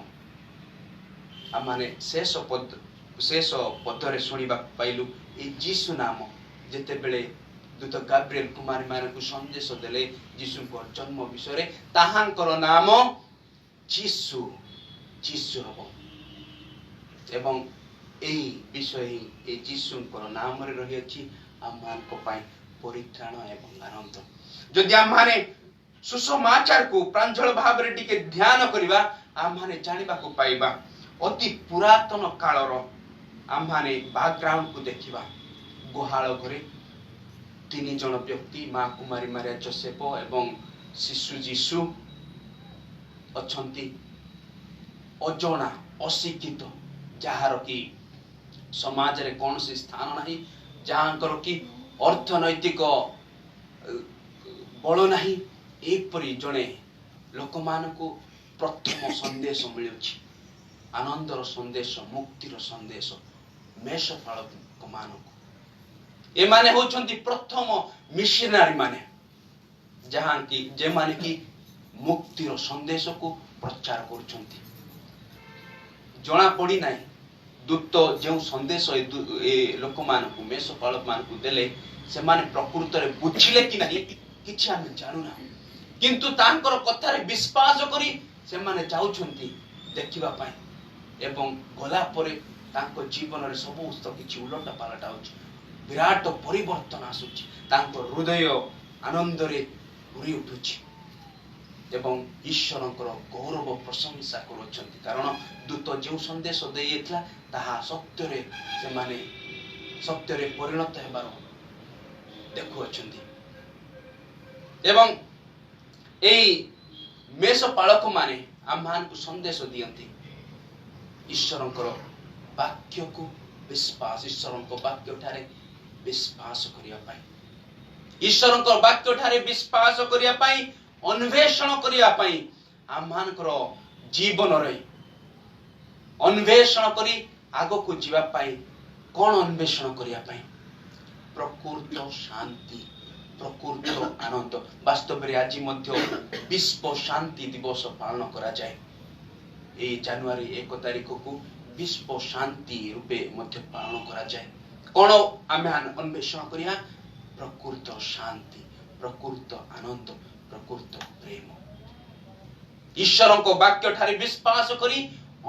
Speaker 4: आमाने शेष पदरे सुनिबा पाइलु ए यीशु नाम जेते बेले दूत गाब्रिएल कुमारी मान को संदेश देले यीशु को जन्म विषय रे ताहांकर नाम यीशु हबो एवं एही विषय ए यीशुंकर नाम रे रही अछि आमान को पाई परित्राण एवं आनंद। जदि आमाने सुसमाचार को प्रांजल भाव रे टिके ध्यान करिबा आमाने जानिबा को पाइबा अति पुरातन कालर आमाने बैकग्राउंड को देखिबा। गुहाल घरे 3 जन व्यक्ति मां कुमारी मारिया जोसेफ एवं शिशु यीशु अछंती अजोना अशिक्षित जहार की समाज रे कौन से स्थान नहीं जहांकर की अर्थनैतिक बल नहीं एपरी जड़े लोक मान को प्रथम संदेश मिलुछि आनंदर संदेश मुक्तिर संदेश मेषपालक मान को ए माने होछंती प्रथम मिशनरी माने जहां की जे माने की मुक्तिर संदेश को प्रचार करूछंती। जना पड़ी नाही दूत जो संदेश ए लोक मान को मेषपालक मान को देले से माने प्रकृत रे बुझिले कि नाही किछि हम जानु ना किंतु तांकर कथा रे विश्वास करी से माने जाउछंती देखिबा पाई एवं गला परे तांको जीवन रे सब किछि उलटा पालटा होछि विराट परिवर्तन आसुछि तांको हृदय आनंद रे भरि उठुछि एवं ईश्वरंकर गौरव प्रशंसा करूछंती कारण दूत जो संदेश देइथला ताहा सत्य रे से माने सत्य रे परिणत हेबार देखुछंती एवं एई मेषपालक माने आम्हान को संदेश दियंती ईश्वरंकर वाक्य को विश्वास ईश्वरंकर वाक्य ठारे विश्वास करिया पाई ईश्वरंकर वाक्य ठारे विश्वास करिया पाई अन्वेषण करिया पाई आम्हानकर जीवन रे अन्वेषण करी आगो को जीवा पाई कोन अन्वेषण करिया पाई प्रकृत शांति प्रकृत आनंद वास्तव रे आज मध्य विश्व शांति दिवस पालन करा जाए ए जनवरी 1 तारिख को विश्व शांति रूपे मध्य पालन करा जाए कोन आमे अन्वेषण करिया प्रकृत शांति प्रकृत आनंद प्रकृत प्रेम ईश्वर को वाक्य ठारे विश्वास करी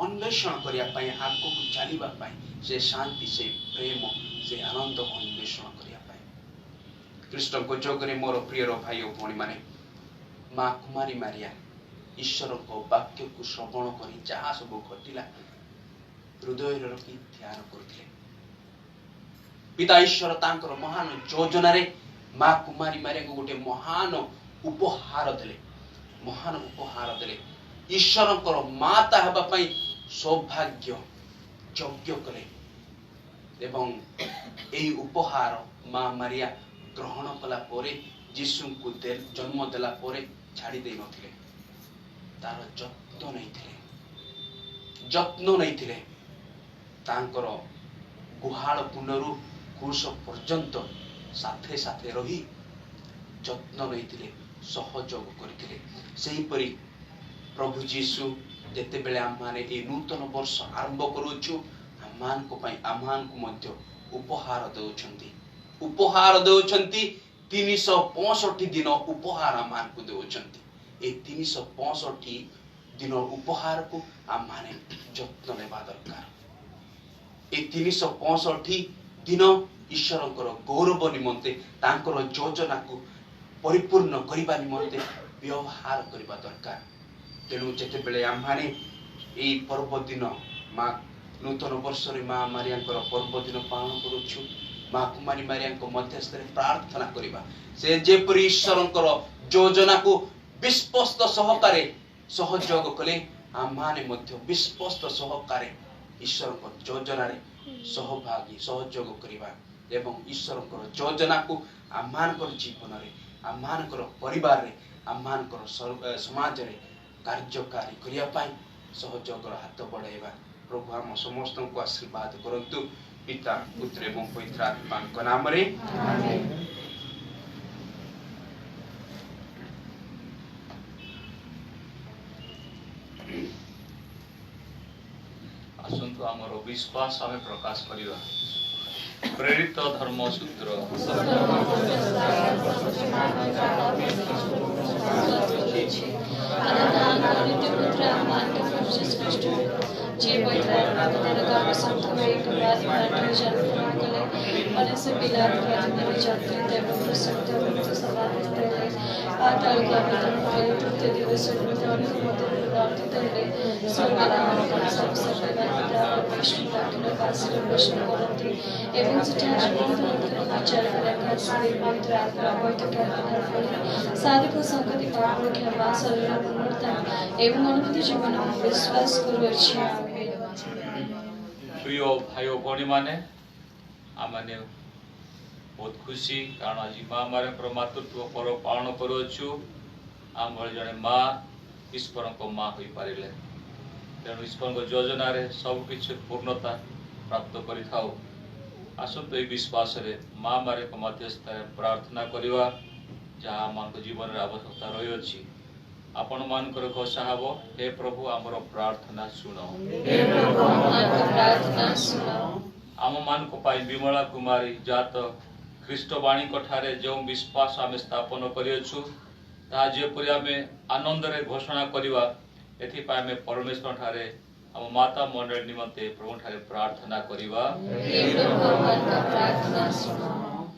Speaker 4: अन्वेषण करिया पाई आगो को जानिबा पाई से शांति से प्रेम से आनंद अन्वेषण करिया पाई। कृष्ण को जोगरे मोर प्रिय भाई और भणी माने मां कुमारी मारिया ईश्वर को वाक्य को श्रवण करी जहा सब घटिला हृदय रे रखी ध्यान करथिले पिता ईश्वर तांकर महान योजना रे मां कुमारी मारिया को गोटे महान उपहार देले ईश्वर को माता हेबा पई सौभाग्य यज्ञ कले एवं एई उपहार मां मारिया ग्रहण कला परे ଯୀଶୁଙ୍କୁ ଜନ୍ମ ଦେଲା ପରେ ଛାଡ଼ି ଦେଇ ନଥିଲେ, ତାର ଯତ୍ନ ନେଇଥିଲେ। ତାଙ୍କର ଗୁହାଳ ପୁନରୁ କ୍ରୁଶ ପର୍ଯ୍ୟନ୍ତ ସାଥେ ସାଥେ ରହି ଯତ୍ନ ନେଇଥିଲେ, ସହଯୋଗ କରିଥିଲେ। ସେହିପରି ପ୍ରଭୁ ଯୀଶୁ ଯେତେବେଳେ ଆମମାନେ ଏହି ନୂତନ ବର୍ଷ ଆରମ୍ଭ କରୁଛୁ, ଆମମାନଙ୍କୁ ମଧ୍ୟ ଉପହାର ଦେଉଛନ୍ତି। 365 ଦିନ ଉପହାର ଆମମାନଙ୍କୁ ଦେଉଛନ୍ତି। ଏ 365 ଦିନ ଉପହାରକୁ ଆମମାନେ ଯତ୍ନ ନେବା ଦରକାର। ଏ 365 ଦିନ ଈଶ୍ୱରଙ୍କର ଗୌରବ ନିମନ୍ତେ, ତାଙ୍କର ଯୋଜନାକୁ ପରିପୂର୍ଣ୍ଣ କରିବା ନିମନ୍ତେ ବ୍ୟବହାର କରିବା ଦରକାର। ତେଣୁ ଯେତେବେଳେ ଆମମାନେ ଏହି ପର୍ବ ଦିନ ନୂତନ ବର୍ଷରେ ମା ମାରିଆଙ୍କର ପର୍ବ ଦିନ ପାଳନ କରୁଛୁ, ମା କୁମାରୀ ମାରିଆଙ୍କ ମଧ୍ୟସ୍ଥରେ ପ୍ରାର୍ଥନା କରିବା, ସେ ଯେପରି ଈଶ୍ୱରଙ୍କର ଯୋଜନାକୁ ବିଶ୍ୱସ୍ତ ସହକାରେ ସହଯୋଗ କଲେ, ଆମମାନେ ମଧ୍ୟ ବିଶ୍ୱସ୍ତ ସହକାରେ ଈଶ୍ୱରଙ୍କ ଯୋଜନାରେ ସହଯୋଗ କରିବା ଏବଂ ଈଶ୍ୱରଙ୍କର ଯୋଜନାକୁ ଆମମାନଙ୍କର ଜୀବନରେ, ଆମମାନଙ୍କର ପରିବାରରେ, ଆମମାନଙ୍କର ସମାଜରେ କାର୍ଯ୍ୟକାରୀ କରିବା ପାଇଁ ସହଯୋଗର ହାତ ବଢ଼ାଇବା। ପ୍ରଭୁ ଆମ ସମସ୍ତଙ୍କୁ ଆଶୀର୍ବାଦ କରନ୍ତୁ। ପିତା, ପୁତ୍ର ଏବଂ ପବିତ୍ର ଆତ୍ମାଙ୍କ ନାମରେ ଆମେନ୍।
Speaker 2: ଆସନ୍ତୁ ଆମର ବିଶ୍ୱାସ ଆମେ ପ୍ରକାଶ କରିବା। ପ୍ରେରିତ ଧର୍ମସୂତ୍ର
Speaker 1: এবং ସାଧକ ସଂଗତି ପାଳନ କ୍ଷମା ଶରୀର ପୁନରୁଦ୍ଧାର ଏବଂ ଅନୁଭୂତି ଜୀବନ ବିଶ୍ୱାସ କରୁଅଛି।
Speaker 2: ପ୍ରିୟ ଭାଇ ଓ ଭଉଣୀମାନେ, ଆମେ ବହୁତ ଖୁସି, କାରଣ ଆଜି ମା ମାରିଆଙ୍କର ମାତୃତ୍ୱ ପର୍ବ ପାଳନ କରୁଅଛୁ। ଆମ ଭଳି ଜଣେ ମା ଈଶ୍ୱରଙ୍କ ମା ହୋଇପାରିଲେ। ତେଣୁ ଈଶ୍ୱରଙ୍କ ଯୋଜନାରେ ସବୁକିଛି ପୂର୍ଣ୍ଣତା ପ୍ରାପ୍ତ କରିଥାଉ। ଆସନ୍ତୁ ଏହି ବିଶ୍ୱାସରେ ମା ମାରିଆଙ୍କ ମଧ୍ୟସ୍ଥରେ ପ୍ରାର୍ଥନା କରିବା, ଯାହା ଆମମାନଙ୍କ ଜୀବନରେ ଆବଶ୍ୟକତା ରହିଅଛି। ଆପଣମାନଙ୍କର ଘୋଷା ହେବ, ହେ ପ୍ରଭୁ ଆମର ପ୍ରାର୍ଥନା ଶୁଣ। ଆମମାନଙ୍କ ପାଇଁ ବିମଳା କୁମାରୀ ଜାତ ଖ୍ରୀଷ୍ଟବାଣୀଙ୍କ ଠାରେ ଯେଉଁ ବିଶ୍ୱାସ ଆମେ ସ୍ଥାପନ କରିଅଛୁ, ତାହା ଯେପରି ଆମେ ଆନନ୍ଦରେ ଘୋଷଣା କରିବା, ଏଥିପାଇଁ ଆମେ ପରମେଶ୍ୱର ଠାରେ ଆମ ମାତା ମଣ୍ଡଳୀ ନିମନ୍ତେ ପ୍ରଭୁଠାରେ ପ୍ରାର୍ଥନା କରିବା।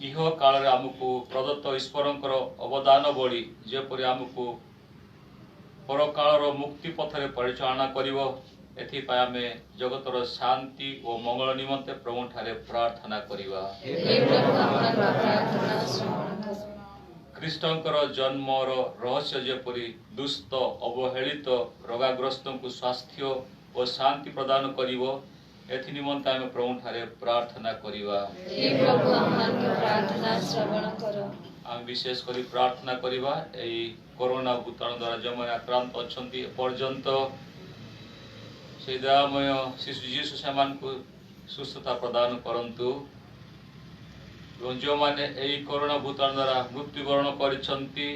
Speaker 2: ଇହ କାଳରେ ଆମକୁ ପ୍ରଦତ୍ତ ଈଶ୍ୱରଙ୍କର ଅବଦାନ ବଳି ଯେପରି ଆମକୁ ପରକାଳର ମୁକ୍ତି ପଥରେ ପରିଚାଳନା କରିବ, ଏଥିପାଇଁ ଆମେ ଜଗତର ଶାନ୍ତି ଓ ମଙ୍ଗଳ ନିମନ୍ତେ ପ୍ରଭୁଠାରେ ପ୍ରାର୍ଥନା କରିବା। ଖ୍ରୀଷ୍ଟଙ୍କର ଜନ୍ମର ରହସ୍ୟ ଯେପରି ଦୁଷ୍ଟ, ଅବହେଳିତ, ରୋଗାଗ୍ରସ୍ତଙ୍କୁ ସ୍ୱାସ୍ଥ୍ୟ ଓ ଶାନ୍ତି ପ୍ରଦାନ କରିବ, ଏଥି ନିମନ୍ତେ ଆମେ ପ୍ରଭୁଠାରେ ପ୍ରାର୍ଥନା କରିବା। ଆମେ ବିଶେଷ କରି ପ୍ରାର୍ଥନା କରିବା ଏହି କରୋନା ଭୂତାଣୁ ଦ୍ୱାରା ଯେଉଁମାନେ ଆକ୍ରାନ୍ତ ଅଛନ୍ତି, ଏପର୍ଯ୍ୟନ୍ତ ସେହି ଦୟାମୟ ଶିଶୁ ଯୀଶୁ ସେମାନଙ୍କୁ ସୁସ୍ଥତା ପ୍ରଦାନ କରନ୍ତୁ। ଏବଂ ଯେଉଁମାନେ ଏହି କରୋନା ଭୂତାଣୁ ଦ୍ୱାରା ମୃତ୍ୟୁବରଣ କରିଛନ୍ତି,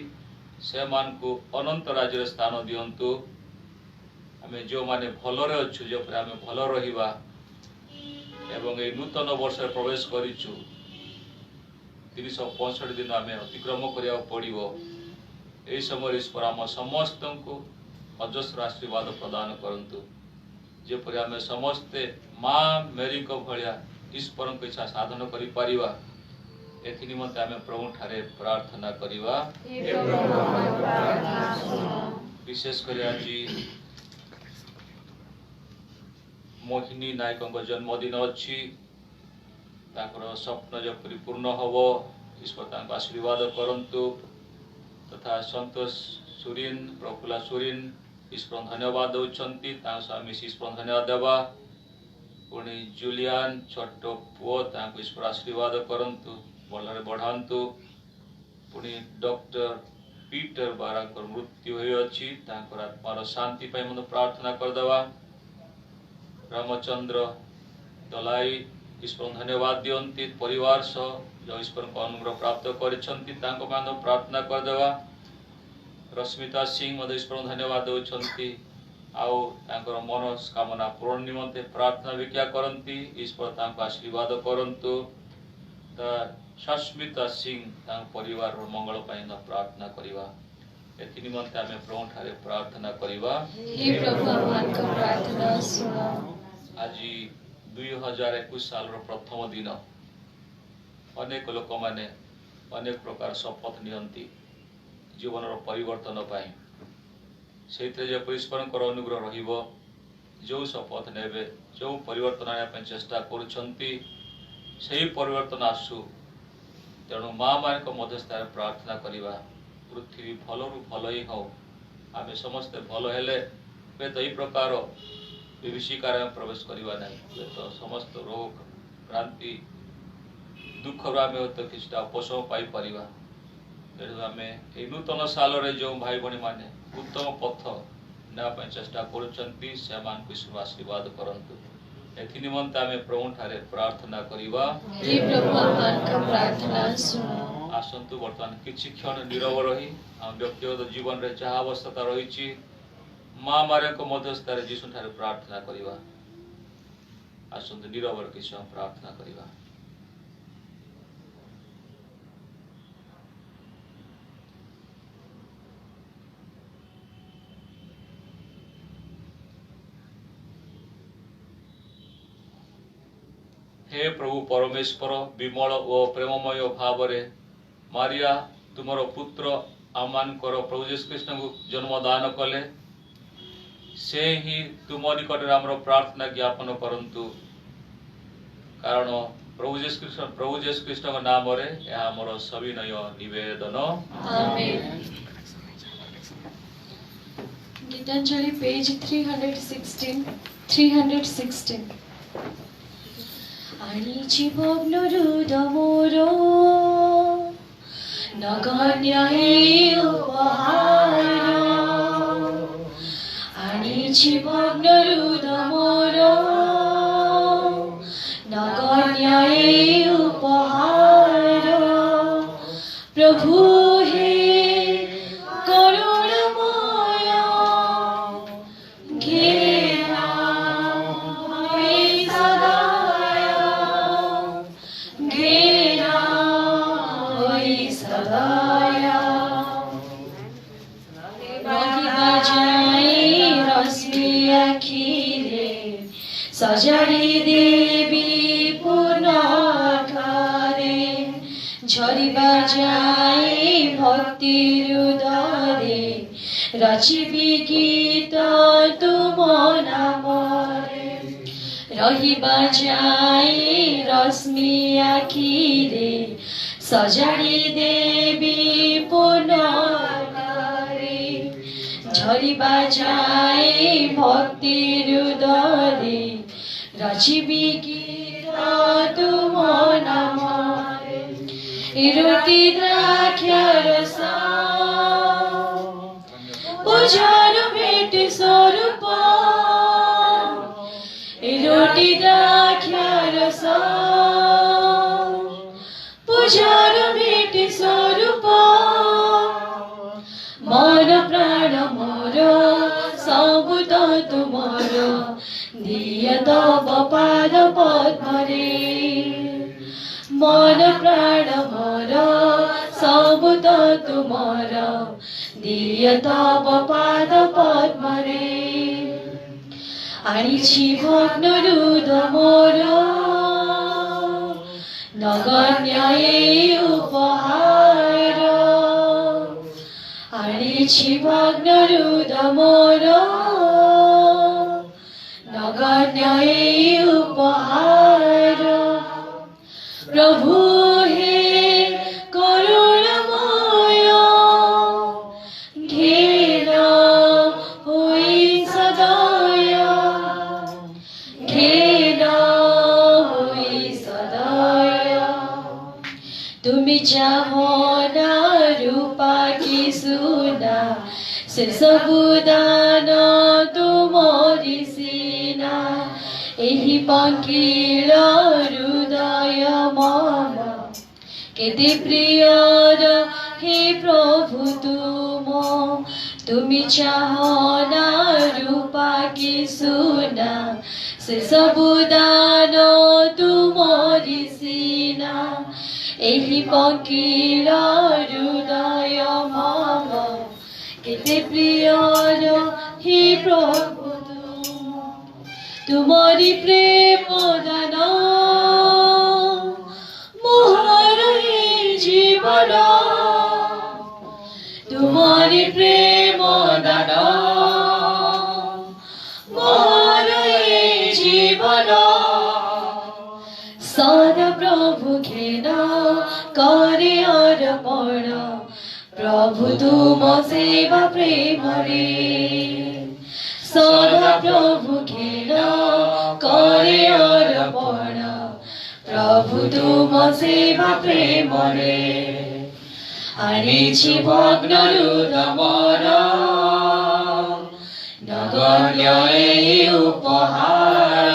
Speaker 2: ସେମାନଙ୍କୁ ଅନନ୍ତ ରାଜ୍ୟରେ ସ୍ଥାନ ଦିଅନ୍ତୁ। ଆମେ ଯେଉଁମାନେ ଭଲରେ ଅଛୁ, ଯେପରି ଆମେ ଭଲ ରହିବା ଏବଂ ଏହି ନୂତନ ବର୍ଷରେ ପ୍ରବେଶ କରିଛୁ, 365 ଦିନ ଆମେ ଅତିକ୍ରମ କରିବାକୁ ପଡ଼ିବ। ଏହି ସମୟରେ ଈଶ୍ୱର ଆମ ସମସ୍ତଙ୍କୁ ଅଜସ୍ର ଆଶୀର୍ବାଦ ପ୍ରଦାନ କରନ୍ତୁ, ଯେପରି ଆମେ ସମସ୍ତେ ମା ମେରୀଙ୍କ ଭଳିଆ ଈଶ୍ୱରଙ୍କ ଇଚ୍ଛା ସାଧନ କରିପାରିବା। ଏଥି ନିମନ୍ତେ ଆମେ ପ୍ରଭୁଠାରେ ପ୍ରାର୍ଥନା କରିବା। ବିଶେଷ କରି ଆଜି ମୋହିନୀ ନାୟକଙ୍କ ଜନ୍ମଦିନ ଅଛି। ତାଙ୍କର ସ୍ୱପ୍ନ ଯେପରି ପୂର୍ଣ୍ଣ ହେବ, ଈଶ୍ୱର ତାଙ୍କୁ ଆଶୀର୍ବାଦ କରନ୍ତୁ। ତଥା ସନ୍ତୋଷ ସୁରିନ, ପ୍ରଫୁଲ୍ଲା ସୁରିନ ଈଶ୍ୱର ଧନ୍ୟବାଦ ଦେଉଛନ୍ତି, ତାଙ୍କ ସହ ମିଶି ଈଶ୍ୱର ଧନ୍ୟବାଦ ଦେବା। ପୁଣି ଜୁଲିଆନ ଛୋଟ ପୁଅ, ତାଙ୍କୁ ଈଶ୍ୱର ଆଶୀର୍ବାଦ କରନ୍ତୁ, ଭଲରେ ବଢ଼ାନ୍ତୁ। पुणी डॉक्टर पीटर बारांकर मृत्यु होई अछि तांकर आत्मार शांति पाई मन प्रार्थना करदवा। रामचंद्र दलाई ईश्वर धन्यवाद दियंती परिवार सह जो ईश्वर को अनुग्रह प्राप्त करिसंती तांको मान प्रार्थना करदवा। रश्मिता सिंह मद ईश्वर धन्यवाद दउछंती आउ तांकर मनोकामना पूर्ण निमंते प्रार्थना भिक्षा करंती ईश्वर तांको आशीर्वाद करंतु। सस्मिता सिंह तांक परिवार मंगल पाई प्रार्थना करिवा एथि निमंते आमे प्रभु ठारे प्रार्थना करिवा।
Speaker 1: हे प्रभु हमका प्रार्थना सुनो।
Speaker 2: आज 2021 साल रो प्रथम दिन अनेक लोक माने अनेक प्रकार शपथ नियंती जीवन रो परिवर्तन पाई सेते जे ईश्वर अनुग्रह रहिबो जो शपथ नेबे जो परिवर्तन आने पे चेष्टा करुछंती सही परिवर्तन आसु तेणु माँ मान मध्यस्थान प्रार्थना करवा पृथ्वी भल रु भल ही हो आम समस्ते भल हेले तो यही प्रकार विभीषिकार प्रवेश करवा नहीं तो समस्त रोग क्रांति दुख आम तो किसी उपशम पाइपर तेणु आम ये नूतन साल जो भाई भणी मैंने उत्तम पथ ना चेष्टा कर आशीर्वाद करंतु एथि निमंते आमे प्रभु ठारे प्रार्थना करिवा।
Speaker 1: हे प्रभु हमका प्रार्थना सुनो।
Speaker 2: आसंतु वर्तमान किछि क्षण नीरव रही हम व्यक्तिगत जीवन रे जहा अवस्था रही माँ मारे को मध्यस्थारे जीशु ठारे प्रार्थना करिवा। आसंतु नीरव किछि प्रार्थना करिवा। हे प्रभु परमेश्वर विमल और प्रेममय भाव रे मारिया तुमर पुत्र आमानकर प्रभु यीशु कृष्ण को जन्मदान कले से ही तुम निकट आमर प्रार्थना ज्ञापन करंतु कारण प्रभु यीशु कृष्ण का नाम रे यह आमर सविनय निवेदन
Speaker 1: आमेन। गीतांजलि पेज 316 आनिछि भग्न हृद मोर नगण्य हे उपहार आनिछि भग्न हृद मोर नगण्य हे उपहार प्रभु हे करुणामय घेरा सजाड़ी देवी पूर्ण घरे झरिबा जाए भक्ति हृदय रचिबी गीत तुम नामरे रहिबा जाए रश्मि आखिरे सजाड़ी देवी पूर्ण घरे झरिबा जाए भक्ति हृदय रचिबी गीत तुम नामरे इरुति द्राक्षारस पूजार भेट स्वरूप इरुति द्राक्षारस पूजार भेट स्वरूप मन प्राण मोर सब तो तुमर दिय तब पाद पद्मरे मन प्राण मोर सब तो तुमर दिय तब पाद पद्मरे आनिछि भग्न हृद मोर नगण्य हे उपहार आनिछि भग्न हृद मोर नगण्य हे उपहार प्रभु हे करुणामय घेर होई सदय घेर होई सदय তুমি চাহো না রূপা কি সুনা ସେ ସବୁ ଦାନ ତୁମରି ସିନା ଏହି ପଙ୍କିଳ ହୃଦୟ ମମ କେତେ ପ୍ରିୟର ହେ ପ୍ରଭୁ ତୁମ তুমি ଚାହଁ ନା ରୂପା କି ସୁନା ସେ ସବୁ ଦାନ ତୁମରି ସିନା ଏହି ପଙ୍କିଳ ହୃଦୟ ମମ କେତେ ପ୍ରିୟର হে প্রভু তুমরি প্রেম দান মোহর জীবন তুমরি প্রেম দান মোহর জীবন সদা প্রভু ঘেন করে অর্পণ প্রভু তুম সেবা প্রেমরে সদা প্রভু ঘেন করে অর্পণ প্রভু তুম সেবা প্রেমরে আনিছি ভগ্ন হৃদয় নগণ্য এই উপহার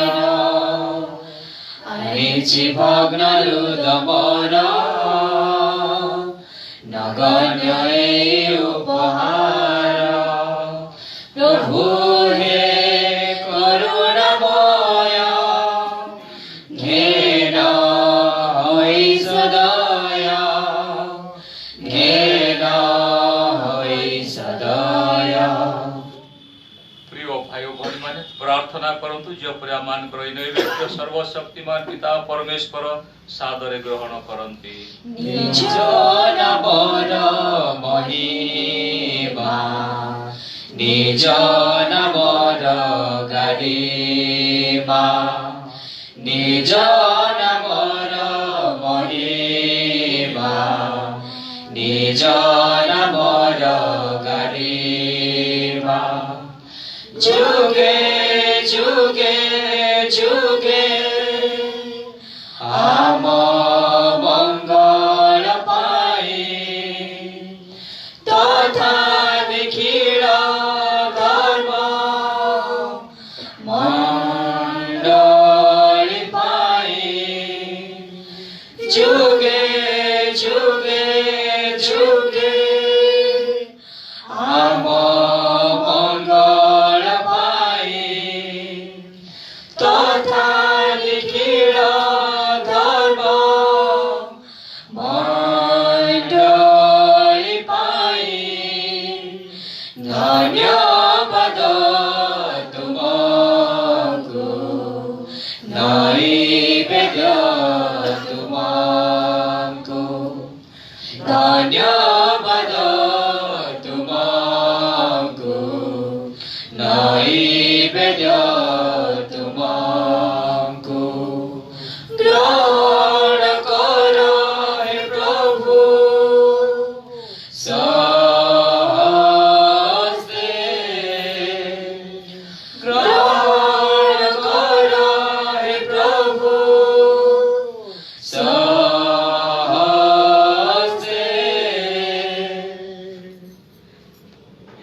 Speaker 1: আনিছি ভগ্ন হৃদয় নগণ্য এই উপহার প্রভু হে করুণাময় ঘেন হই সদয় ঘেন হই সদয়
Speaker 2: প্রিয় ভাই ও ভଉଣୀ ମାନେ ପ୍ରାର୍ଥନା କରନ୍ତୁ ଯେପରି ଆମମାନଙ୍କର ଏହି ନୈବେଦ୍ୟ ସର୍ବଶକ୍ତିମାନ ପିତା ପରମେଶ୍ୱର ସାଦରେ ଗ୍ରହଣ କରନ୍ତି।
Speaker 1: ନିଜ ନାମର ମହିମା ନିଜ ନାମର ଗାରିମା ନିଜ ନାମର ମହିମା ନିଜ ନାମର ଗାରିମା ଯୁଗେ ଯୁଗେ ଯୁଗେ ଆମ ମଙ୍ଗଳ ପାଇଁ ତଥା ନିଖିଳ ଧର୍ମ ମଣ୍ଡଳୀ ପାଇଁ ଯୁଗେ ଯୁଗେ ଯୁଗେ ଆମ ମଙ୍ଗଳ ପାଇଁ ତଥା ନିଖିଳ ଧର୍ମ ମଣ୍ଡଳୀ ପାଇଁ ଧନ୍ୟବାଦ ତୁମକୁ ନୈବେଦ୍ୟ ତୁମକୁ ଧନ୍ୟବାଦ ତୁମକୁ ନୈବେଦ୍ୟ ତୁମକୁ ଗ୍ରହଣ କର ହେ ପ୍ରଭୁ ସମସ୍ତେ ଗ୍ରହଣ କର ହେ ପ୍ରଭୁ ସମସ୍ତେ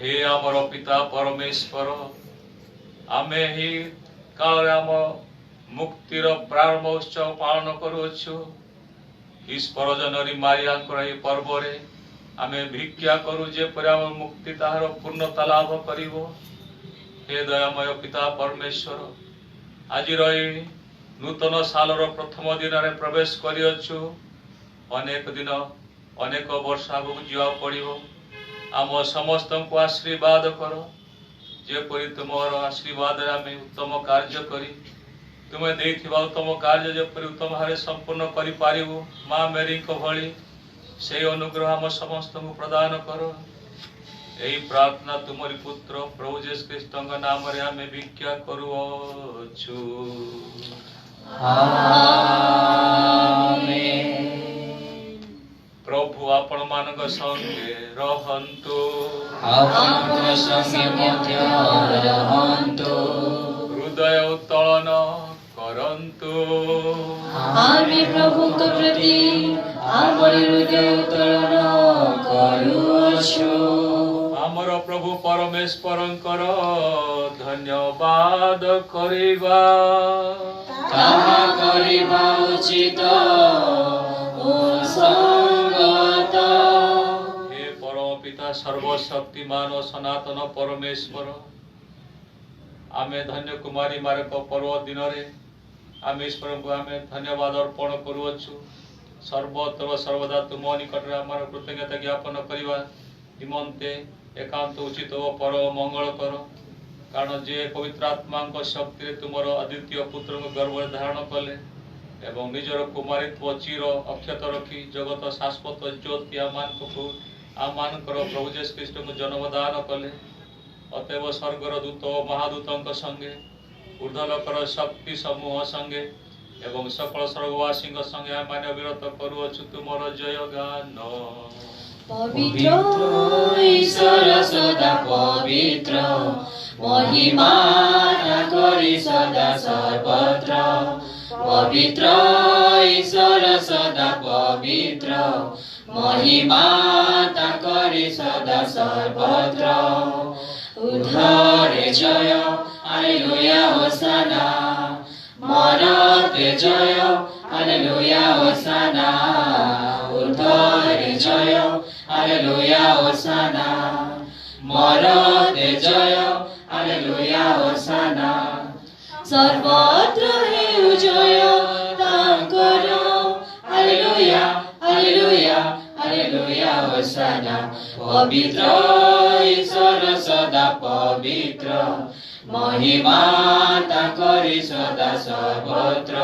Speaker 2: ହେ ଆମର ପିତା ପରମେଶ୍ୱର ଆମେ ଏହି କାଳରେ ଆମ ମୁକ୍ତିର ପ୍ରାରମ୍ଭ ଉତ୍ସବ ପାଳନ କରୁଅଛୁ। ଈଶ୍ୱର ଜନନୀ ମାରିଆଙ୍କର ଏହି ପର୍ବରେ ଆମେ ଭିକ୍ଷା କରୁ ଯେପରି ଆମ ମୁକ୍ତି ତାହାର ପୂର୍ଣ୍ଣତା ଲାଭ କରିବ। ହେ ଦୟାମୟ ପିତା ପରମେଶ୍ୱର ଆଜିର ଏହି ନୂତନ ସାଲର ପ୍ରଥମ ଦିନରେ ପ୍ରବେଶ କରିଅଛୁ। ଅନେକ ଦିନ ଅନେକ ବର୍ଷ ଆଗକୁ ଯିବାକୁ ପଡ଼ିବ। ଆମ ସମସ୍ତଙ୍କୁ ଆଶୀର୍ବାଦ କର ଯେପରି ତୁମର ଆଶୀର୍ବାଦରେ ଆମେ ଉତ୍ତମ କାର୍ଯ୍ୟ କରି ତୁମେ ଦେଇଥିବା ଉତ୍ତମ କାର୍ଯ୍ୟ ଯେପରି ଉତ୍ତମ ଭାବରେ ସମ୍ପୂର୍ଣ୍ଣ କରିପାରିବୁ। ମା ମେରୀଙ୍କ ଭଳି ସେହି ଅନୁଗ୍ରହ ଆମ ସମସ୍ତଙ୍କୁ ପ୍ରଦାନ କର। ଏହି ପ୍ରାର୍ଥନା ତୁମରି ପୁତ୍ର ପ୍ରଭୁ ଯୀଶୁ ଖ୍ରୀଷ୍ଟଙ୍କ ନାମରେ ଆମେ ଭିକ୍ଷା କରୁଅଛୁ। ପ୍ରଭୁ ଆପଣମାନଙ୍କ ସଙ୍ଗେ ରହନ୍ତୁ।
Speaker 1: ଆପଣଙ୍କ ସଙ୍ଗେ ମଧ୍ୟ ରହନ୍ତୁ।
Speaker 2: ହୃଦୟ ଉତ୍ତୋଳନ କରନ୍ତୁ।
Speaker 1: ଆମେ ପ୍ରଭୁଙ୍କ ପ୍ରତି आमर हृदय उत्तोलन करुअछु।
Speaker 2: आमर प्रभु परमेश्वरंकर धन्यवाद करिबा
Speaker 1: ताहा करिबा उचित ओ संगत।
Speaker 2: हे परम पिता सर्वशक्तिमान और सनातन परमेश्वर, आमे धन्य कुमारी मारक पर्व दिन रे आमे ईश्वर को आमे धन्यवाद अर्पण करुअछु। सर्वत्र सर्वदा तुम निकट रे आमर कृतज्ञता ज्ञापन करिबा निमंते एकांत उचित और परम मंगल कर। कारण जे पवित्र आत्मा शक्ति रे तुमर अद्वितीय पुत्र को गर्भ धारण कले एवं निजर कुमारित्व चिर अक्षत रखी जगत शाश्वत ज्योति आमानकर प्रभु जेसु ख्रीष्ट को जन्मदान कले। अतएव स्वर्गर दूत और महादूतों संगे ऊर्ध्वलोकर शक्ति समूह संगे एवं सकल स्वर्गवासी संगे आम अविरत करुअछु तुमर जय गान।
Speaker 1: पवित्र ईश्वर सदा पवित्र, महिमा करि सदा सर्वत्र। पवित्र ईश्वर सदा पवित्र, महिमा करि सदा सर्वत्र। उद्धारे जय हालेलुया होसाना, मरते जय हालेलुया होसाना। उद्धारे जय हालेलुया होसाना, मरते जय हालेलुया होसाना। सर्वत्र हेउ जय तांकर, हालेलुया हालेलुया हालेलुया होसाना। पवित्र ईश्वर सदा पवित्र, महिमा करि सदा सर्वत्र।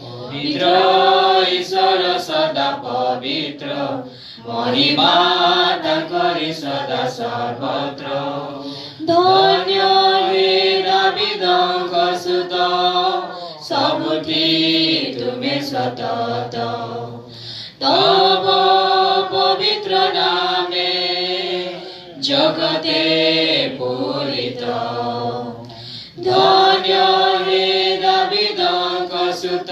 Speaker 1: पवित्र ईश्वर सदा पवित्र, महिमा करि सदा सर्वत्र। धन्य हे दाविदଙ୍କ सुत, सबुठी तुमे सतत। तब पवित्र नामे जगते पूरित। धन्य हे दाविदଙ୍କ सुत,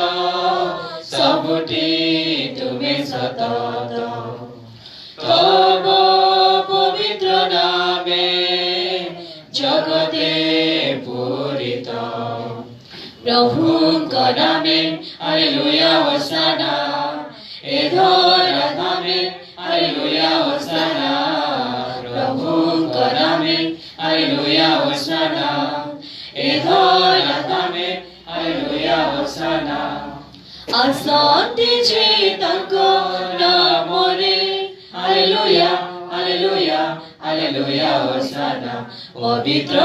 Speaker 1: सबुठी तुमे सतत। तब पवित्र नामे जगते पूरित। प्रभुଙ୍କ नामे हालेलुया होसाना, ए धरा नामे हालेलुया होसाना। प्रभुଙ୍କ नामे हालेलुया होसाना, ए धरा नामे हालेलुया होसाना। आसन्ति जे ताଙ୍କ नामरे, हालेलुया हालेलुया हालेलुया होसाना। पवित्र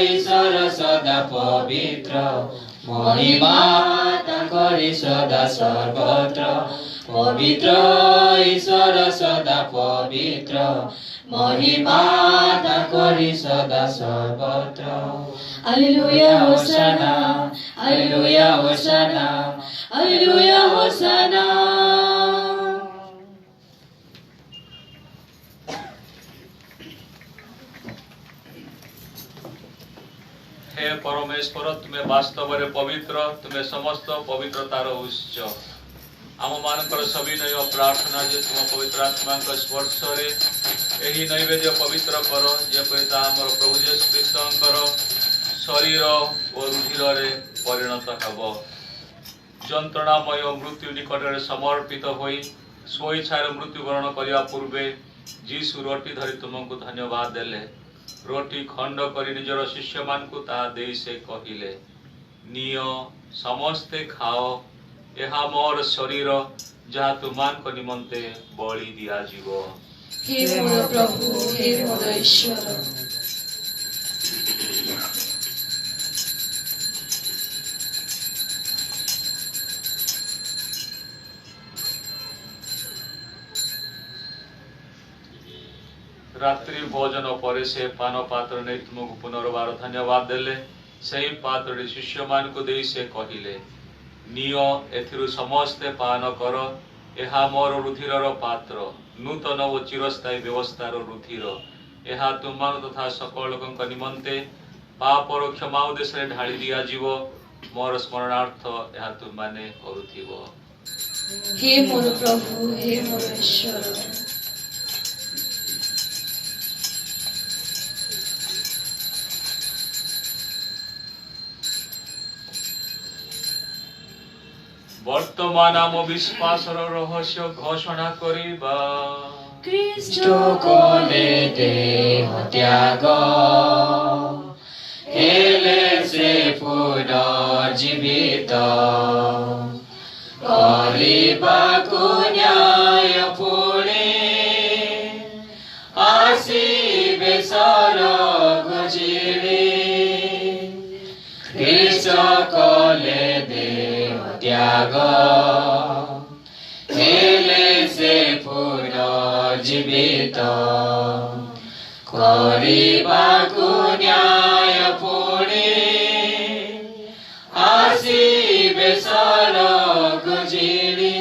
Speaker 1: ईश्वर सदा पवित्र, महिमा करि सदा सर्वत्र। पवित्र ईश्वर सदा पवित्र, महिमा करि सदा सर्वत्र। Hallelujah hosanna, hallelujah hosanna, hallelujah hosanna.
Speaker 2: हे परमेश्वर तुम्हें वास्तव रे पवित्र, तुम्हें समस्त पवित्रतार उच्च। आम मानकर सविनय प्रार्थना जे तुम पवित्र आत्मा स्पर्श रे एही नैवेद्य पवित्र कर, जेपरि आमर प्रभु जेसु ख्रीष्टंकर शरीर और रुधिर रे परिणत हेब। जंत्रणामय मृत्यु निकट रे समर्पित होई स्वेच्छार मृत्युवरण करने पूर्वे जीशु रोटी धरी तुमको धन्यवाद देले। रोटी खंड करी निजर शिष्य मान को ता दे से कहिले, निय समस्ते खाओ, यह मोर शरीर जहाँ तुमान को निमंते बलि दिया जीवो।
Speaker 1: हे मोर प्रभु, हे मोर ईश्वर।
Speaker 2: रात्रि भोजन पर से पान पात्र नहीं तुमको पुनर्बार धन्यवाद देले। सही पात्र शिष्य मान को दे से कहिले, निय एथिरु समस्ते पान कर, यह मोर रुधिर पात्र, नूतन और चिरस्थायी व्यवस्थार रुधिर। यह तुम तथा सकल लोक निमंते पापर क्षमा उद्देश्य ढाली दिया जीव। मोर स्मरणार्थ यह तुम माने करुथिबो।
Speaker 1: हे मोर प्रभु हे मोर ईश्वर
Speaker 2: वर्तमान आम विश्वासर रहस्य घोषणा करिबा
Speaker 1: ख्रीष्ट कोले देह त्याग हेले से पुनर्जीवित କରିବାକୁ न्याय पुणे ଆସିବେ ସରଗ ଯିବେ ଖ୍ରୀଷ୍ଟ କଲେ ଦେହ ତ୍ୟାଗ ହେଲେ ସେ ପୁନର୍ଜୀବିତ କରିବାକୁ ନ୍ୟାୟ ପୁଣି ଆସିବେ ସରଗ ଯିବେ।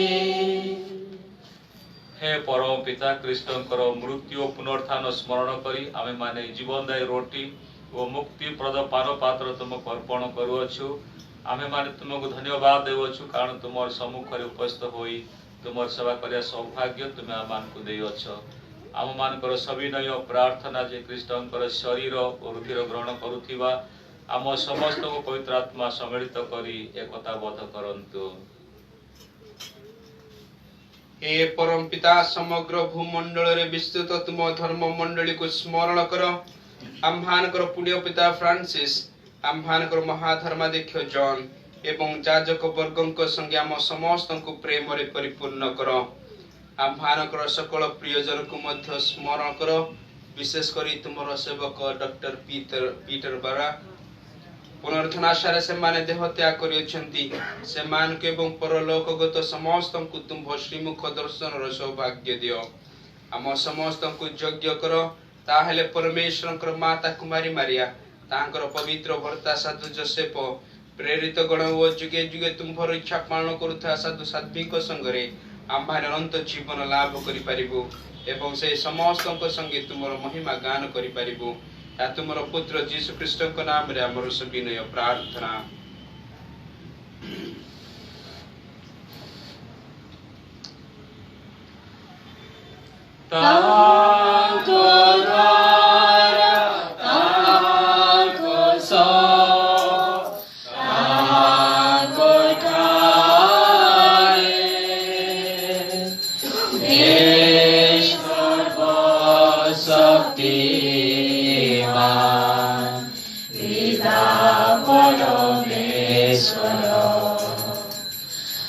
Speaker 2: हे परम पिता कृष्णकर मृत्यु और पुनरुत्थान स्मरण करी आमे माने जीवनदायी रोटी और मुक्ति प्रद पान पात्र तुमको अर्पण करुअछु। आमे माने तुमको धन्यवाद देवछु कारण तुमर सम्मुख उपस्थित होई तुमर सेवा करिया सौभाग्य तुमे आमानकु देइअछ। आम मानकर सविनय प्रार्थना जे कृष्णकर शरीर और रुधिर ग्रहण करुथिबा आम समस्त को पवित्र आत्मा सम्मिलित करी एकताबद्ध करंतु।
Speaker 4: हे परम पिता समग्र भूमंडल रे विस्तृत तुम धर्म मंडली को स्मरण कर आम्हानकर पुण्य पिता फ्रांसिस आम्हानकर महाधर्माध्यक्ष जॉन एवं जाजक वर्गଙ୍କ संगे आम समस्त को प्रेम रे परिपूर्ण कर आम्हानकर सकल प्रियजन को मध्य स्मरण कर विशेष करी तुमर सेवक डॉक्टर पीटर बारा पुनरुत्थान आशारे से माने देह त्याग करियछंती से मान के एवं परलोकगत समस्त को तुम श्रीमुख दर्शन र सौभाग्य दियो आम समस्त को यज्ञ कर ताहेले परमेश्वरकर माता कुमारी मारिया तांकर पवित्र भर्ता साधु जोसेफ प्रेरित गण ओ जुगे जुगे तुम्हर इच्छा पालन करुथा साधु साध्वीक संगरे आम्हारे अनंत जीवन लाभ करि परिबो एवं से समस्त संगे तुमर महिमा गान करि परिबो या तुमर पुत्र जीसु ख्रीष्ट को नाम रे हमर सविनय प्रार्थना।
Speaker 1: ताको द्वारा ताको सो ताको ठाए हे सर्वशक्तिमान पिता परमेश्वर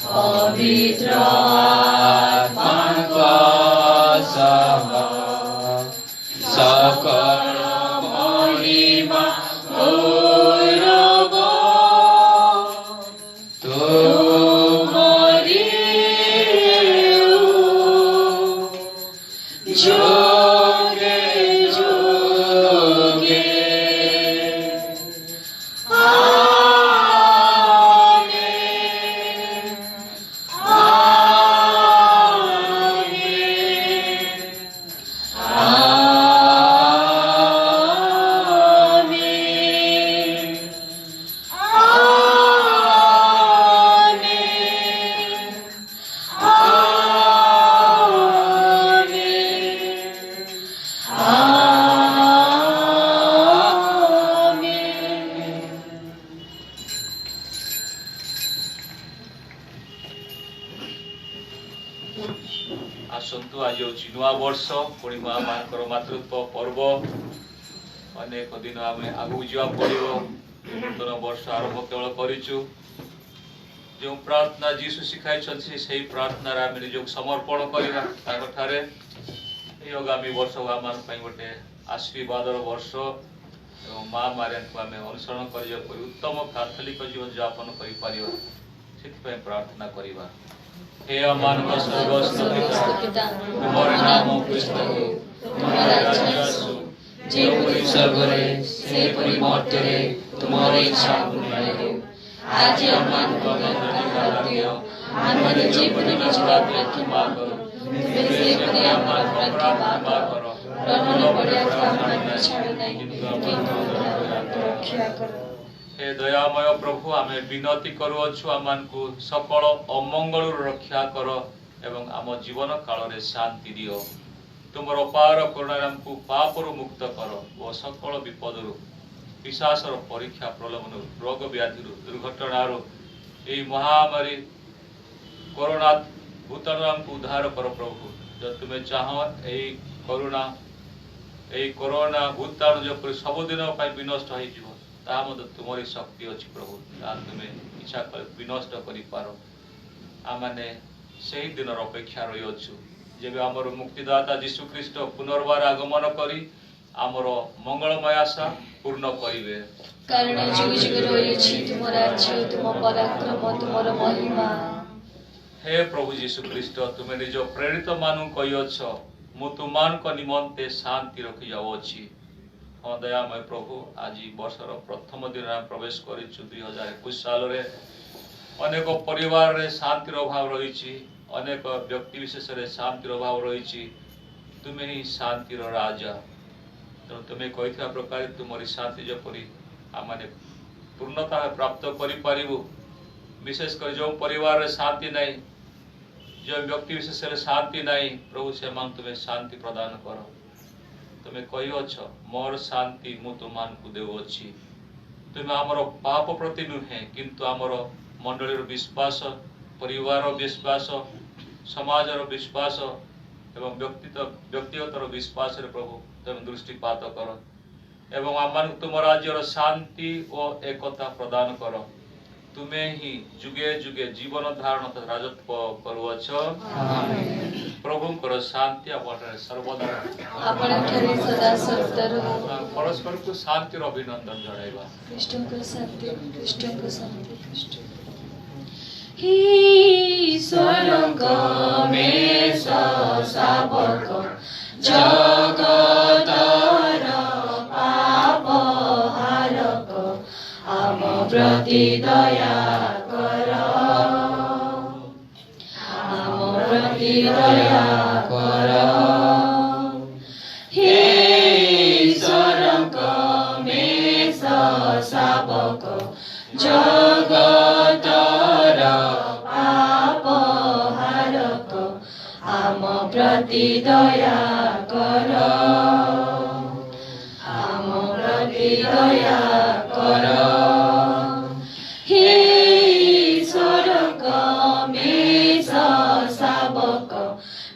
Speaker 1: पवित्र आत्मा सकल महिमा गौरव तुमरी जुगे जुगे
Speaker 2: आसंतु आज होची नुआ वर्ष पुणी माँ मानकर मातृत्व पर्व अनेक दिन आम आगू जा पड़ो नूतन वर्ष आरंभ केवल करूँ जो प्रार्थना जीशु शिखाई से प्रार्थना आम निज समर्पण करवा आगामी वर्ष आम गोटे आशीर्वाद वर्ष और माँ मारिया को आम अनुसरण कर उत्तम कैथोलिक जीवन यापन कर प्रार्थना करवा। हे अमानक स्वर्गस्थ पिता तुमर नाम पूजित हो तुमर राज्य आसु जेपरि स्वर्गरे सेपरि मर्त्यरे तुमर इच्छा पूर्ण हो आज अमानक खाद्य आमर जेपरि निज अपराध क्षमा करो सेपरि आमर अपराध क्षमा करो रनन पड़िया आमर छाड़ नहीं किंतु रक्षा करो। हे दयामय प्रभु आमे विनती करूछु आमानकु सकल अमंगल रक्षा कर एवं आम जीवन काल रे शांति दियो तुमर अपार करुणा हमकु पापरु मुक्त कर ओ सकल विपदरु पिशाचर परीक्षा प्रलोभन रोग व्याधि दुर्घटना ए महामारी कोरोना भूताणु हमको उद्धार कर प्रभु जब तुम्हें चाहो यही कोरोना भूताणु जो सबुदिन विनष्ट हो तुम्हारी शक्ति अच्छी प्रभु तुम्हें इच्छा कर विनष्ट कर आमने से ही दिन अपेक्षा रही अच्छु जब आमर मुक्तिदाता जीशु ख्रीस्ट पुनर्बार आगमन करी आमर मंगलमय आशा पूर्ण करिवे
Speaker 1: कारण जुग जुग रहिछि तुम राज्य तुम पराक्रम तुमर महिमा।
Speaker 2: हे प्रभु जीशु ख्रीस्ट तुम्हें निज प्रेरित मानु कहिअछ मु तुमानक निमंते शांति रखि जाउछि। हाँ दयामय प्रभु आज वर्षर प्रथम दिन प्रवेश करिछु 2021 साल रे अनेक परिवार रे शांतिर अभाव रही अनेक व्यक्ति विशेष रे शांतिर अभाव रही तुम्हें ही शांतिर राजा तेणु तुम्हें कही प्रकार तुम्हारी शांति जपरी आमने पूर्णता प्राप्त करिपारिबु विशेषकर जो परिवार रे शांति नहीं जो व्यक्ति विशेष रे शांति नहीं प्रभु से तुम्हें शांति प्रदान कर तुम्हें कहिअछ मोर शांति मु तुमानकु देउछि तुम्हें आमर पाप प्रति नुहे किंतु आमर मंडलीर विश्वास परिवार विश्वास समाजर विश्वास एवं व्यक्तिगत विश्वास रे प्रभु तुम दृष्टिपात कर एवं आम तुम राज्यर शांति और एकता प्रदान कर तुम्हें ही जुगे जुगे जीवन धारण राजत्व करुअछ प्रभुंकर शांति आपण सर्वदा परस्पर को शांति अभिनंदन जणाइबा
Speaker 1: कृष्णको शांति ही स्वर्ग में शावक जगतर पाप हारक आम प्रति दया कर आम प्रति दया कर हे स्वर्ग में शावक जगतर पाप हारक आम प्रति दया कर आम प्रति दया कर हे स्वर्ग में शावक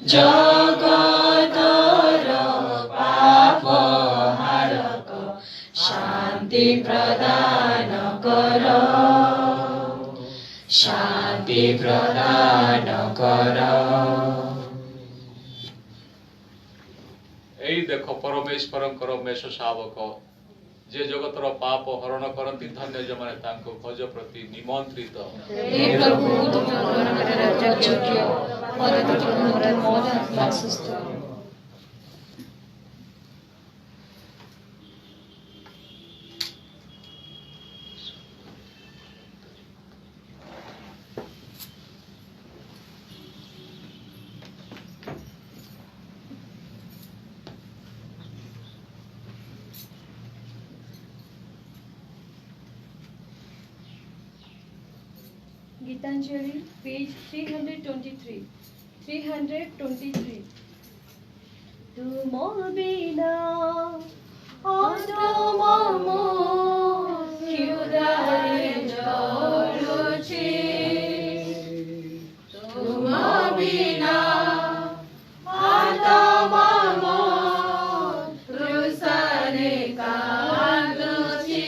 Speaker 1: जगतर पाप हारक शांति प्रदान कर शांति प्रदान कर।
Speaker 2: एई देखो परमेश्वरंकर मेष शावक जे जगतर पाप हरण करती धन्य जो माने तांको भोज प्रति निमंत्रित
Speaker 1: हे प्रभु तुम करुणा योग्य परम मोद आत्मा सुस्त
Speaker 5: गीतांजलि पेज 323 तुम बिना आत्म हृदय जरुछि तुम बिना आत्म रुसने कांदुछि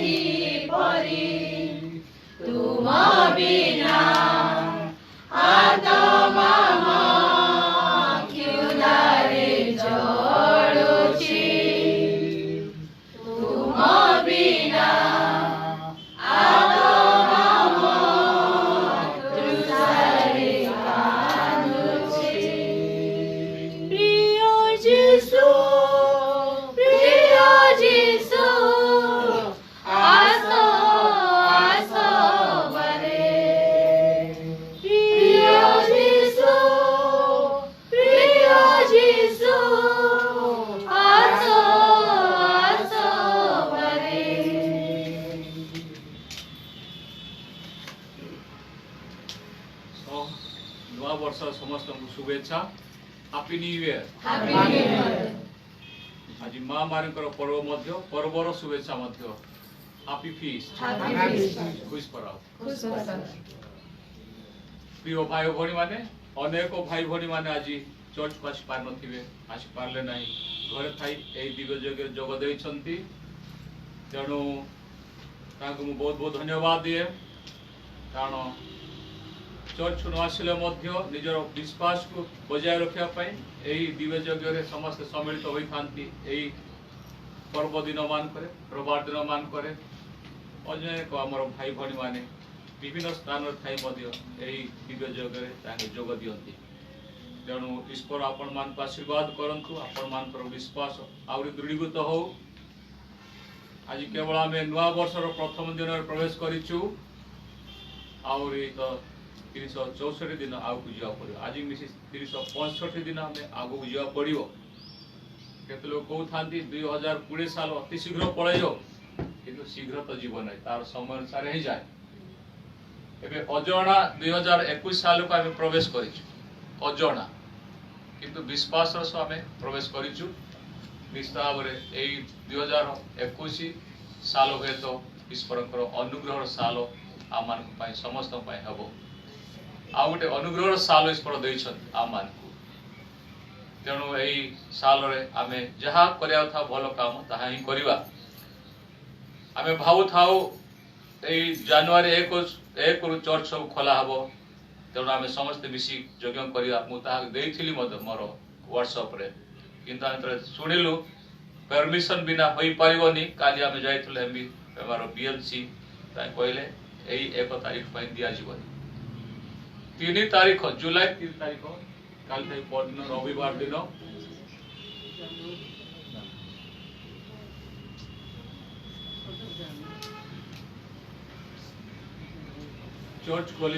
Speaker 5: नहीं परी तुम बिना आत्मा क्षुधारे जड़ुछि तुम बिना आत्मा तृषारे कांदुछि प्रिय जीशु आसो आसो बरे प्रिय जीशु आसो आसो बरे
Speaker 2: नूआ वर्ष समस्त शुभेच्छा happy new year
Speaker 5: happy new year
Speaker 2: आज माँ मानकर पर्व मध्य पर्वर शुभेच्छा मध्य हैप्पी फीस्ट खुश पराओ प्रिय भाई भणी माने अनेक भाई भणी माने आज चर्च को आसी पार नथिबे आसी पारले नाही घरे थाई एई दिव्य जगह जोग देइछंती तेणु तांको मु बहुत बहुत धन्यवाद दिए कारण चर्च न आसिले मध्य निजर विश्वास को बजाय रखा यही दिव्य यज्ञ समस्त सम्मिलित होई थांती यही पर्व दिन मान करे प्रभात दिन मान करे अनेक आमर भाई भणी माने विभिन्न स्थान थाई मध्य यही दिव्य यज्ञ तांके जोग दियंती तेणु ईश्वर आपण मान को आशीर्वाद करंतु आपण मान पर विश्वास आउरी दृढ़ीभूत हो आज केवल आम नुआ वर्षर प्रथम दिन प्रवेश करिछु आउरी तो 364 दिन आगू जा पड़ो आज मिसी 365 दिन आम आगू जा पड़ो केते लोग कहते 2020 साल अति शीघ्र पड़े किंतु शीघ्र तो जीवन है तार समय अनुसार ही जाए एबे अजणा 2021 साल को आम प्रवेश करिछु अजणा किंतु विश्वास सह आम प्रवेश करिछु निश्चित भाव में यही 2021 साल हुए तो ईश्वर अनुग्रह साल आम मान समस्त हम आ गोटे अनुग्रह साल ईश्वर आम मान तेणु यही साल आम जहाँ करा था भल काम ताहा ही करवा आम भावु था जानुआरी 1 रु चर्च सब खोला हम तेणु आम समस्ते मिसी यज्ञ करवा मुझे मोर व्हाट्सएप रे किंतु आम शुणिलु परमिशन बिना हो पारनी काली आम जाइलु बीएमसी कहले यही 1 तारीख दिज्व 3 तारीख जुलाई 3 तारीख काल परदिन रविवार दिन चर्च खोल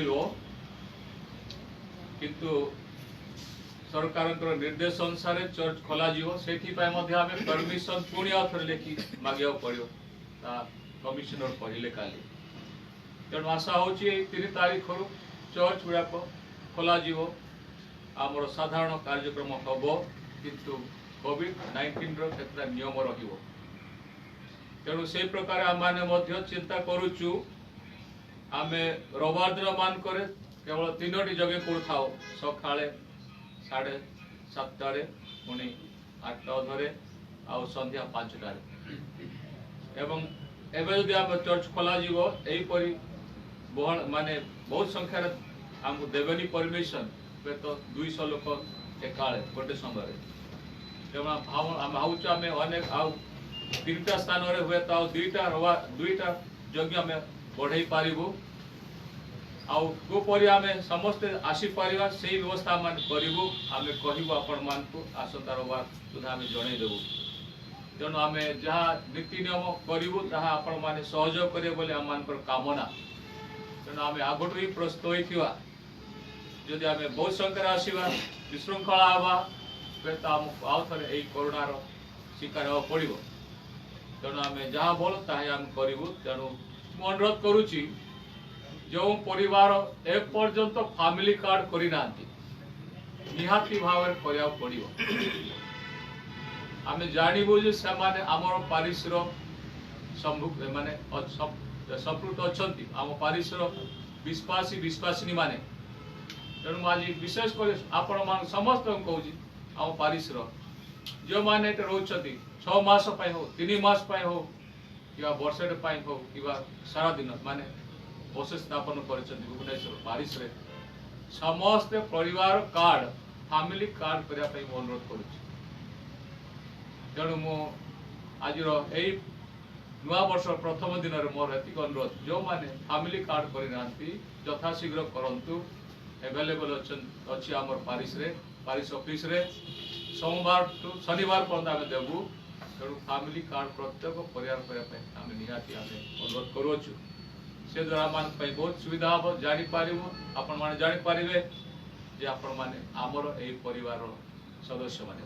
Speaker 2: किंतु सरकार निर्देश अनुसार चर्च खोल से परमिशन पुणी आउे लिखि मांगे पड़ो कमिशनर कहले काली तेणु आशा हो 3 तारीख रु चर्च गुड़ाक खोल आमर साधारण कार्यक्रम हम किंतु कोविड-19 केतटा नियम तेणु से प्रकार आम मैंने चिंता करुचु आम रविवार दिन मान करे केवल 3टी जगह करूँ सका 7:30 पुणी 8:30 आउ संध्या 5टार एवं एवं जदि आम चर्च खोल माने बहुत संख्यार आमको देवेनी परमिशन वे तो 200 लोक एकाले गोटे समय तेणु भावुँ आम अनेक आउ 3टा स्थान हुए तो दुईटा यज्ञ आम बढ़ई पारू आउपरी आम समस्ते आसीपर से व्यवस्था मान करूँ आम कहूँ आपण मान आसंता रविवार सुधा आम जनईदेवु तेणु आम जहाँ नीति नियम करूँ ताहा आपण मैंने सहयोग करेंगे बोले आम मान कामना तेणु आम आगठू ही प्रस्तुत होता जदि आम बहुत संख्यार आसवा विशृंखला हवा फिर तो आमको आउ थे यही कोरोनार शिकार हाँ पड़ो तेणु आम जहाँ भल ताहा आम करूँ तेणु मु अनुरोध करुच्ची जो परिवार एपर्यंत फैमिली कार्ड करना निहाती भाव करा पड़ो आम जानबू से आमर पारिश्र माने संपृक्त अच्छा आम पारिश्र विश्वासी विश्वासिनी माने तेणु आज विशेष कर आपण मान समस्त कहूँ आम पारिश्र जो मैंने रोच 6 मास हो 3 मास हो कि वर्षे हो कि सारा दिन माने बस स्थापन कर भुवनेश्वर पारिश रे समस्ते परिवार कार्ड फैमिली कार्ड करने अनुरोध करुच्ची तेणु मु आज नुआ वर्ष प्रथम दिन में मोर एतिक अनुरोध जो मैंने फैमिली कार्ड करना यथाशीघ्र करंतु एवेलेबल अच्छी आम पारिश रे पारिश ऑफिस रे सोमवार टू शनिवार पर्यंत आम देवु तेणु फैमिली कार्ड प्रत्येक परिवार करने निहाती आम अनुरोध करुचु से द्वारा मान बहुत सुविधा हम जापर आपण मैंने जापारे जे आपण मैंने आमर यही परिवार सदस्य माने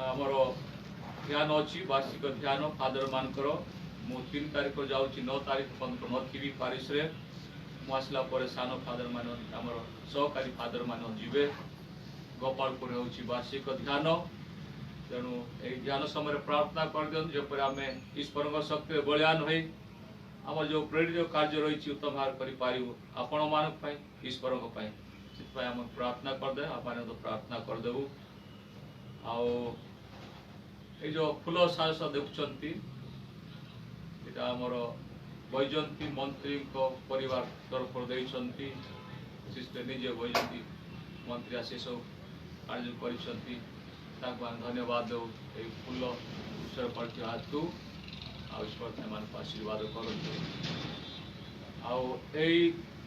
Speaker 2: आमर ध्यान अच्छी वार्षिक ध्यान फादर मानकर मु 3 तारीख जाऊँगी 9 तारीख पर्यटन नथी पारिश रे आसला सान फादर मान आमर सहकारी फादर मान जीवे गोपालपुर होची वार्षिक ध्यान तेणु यही ध्यान समय प्रार्थना कर दियन जेपर आम ईश्वर शक्ति बलियान हो आम जो प्रेरित कार्य रही उत्तम भाव कर आपण मान ईश्वर आम प्रार्थना करदे आप प्रार्थना करदेबू आई जो फूल साहस देखुंट यहाँ आमर वैजयंती मंत्री परिवार तरफ देती सिस्टर निजे वैजयंती मंत्री आसी सब कार्य कर धन्यवाद दो फूल ईश्वर प्रति हाथ को ईश्वर आशीर्वाद करते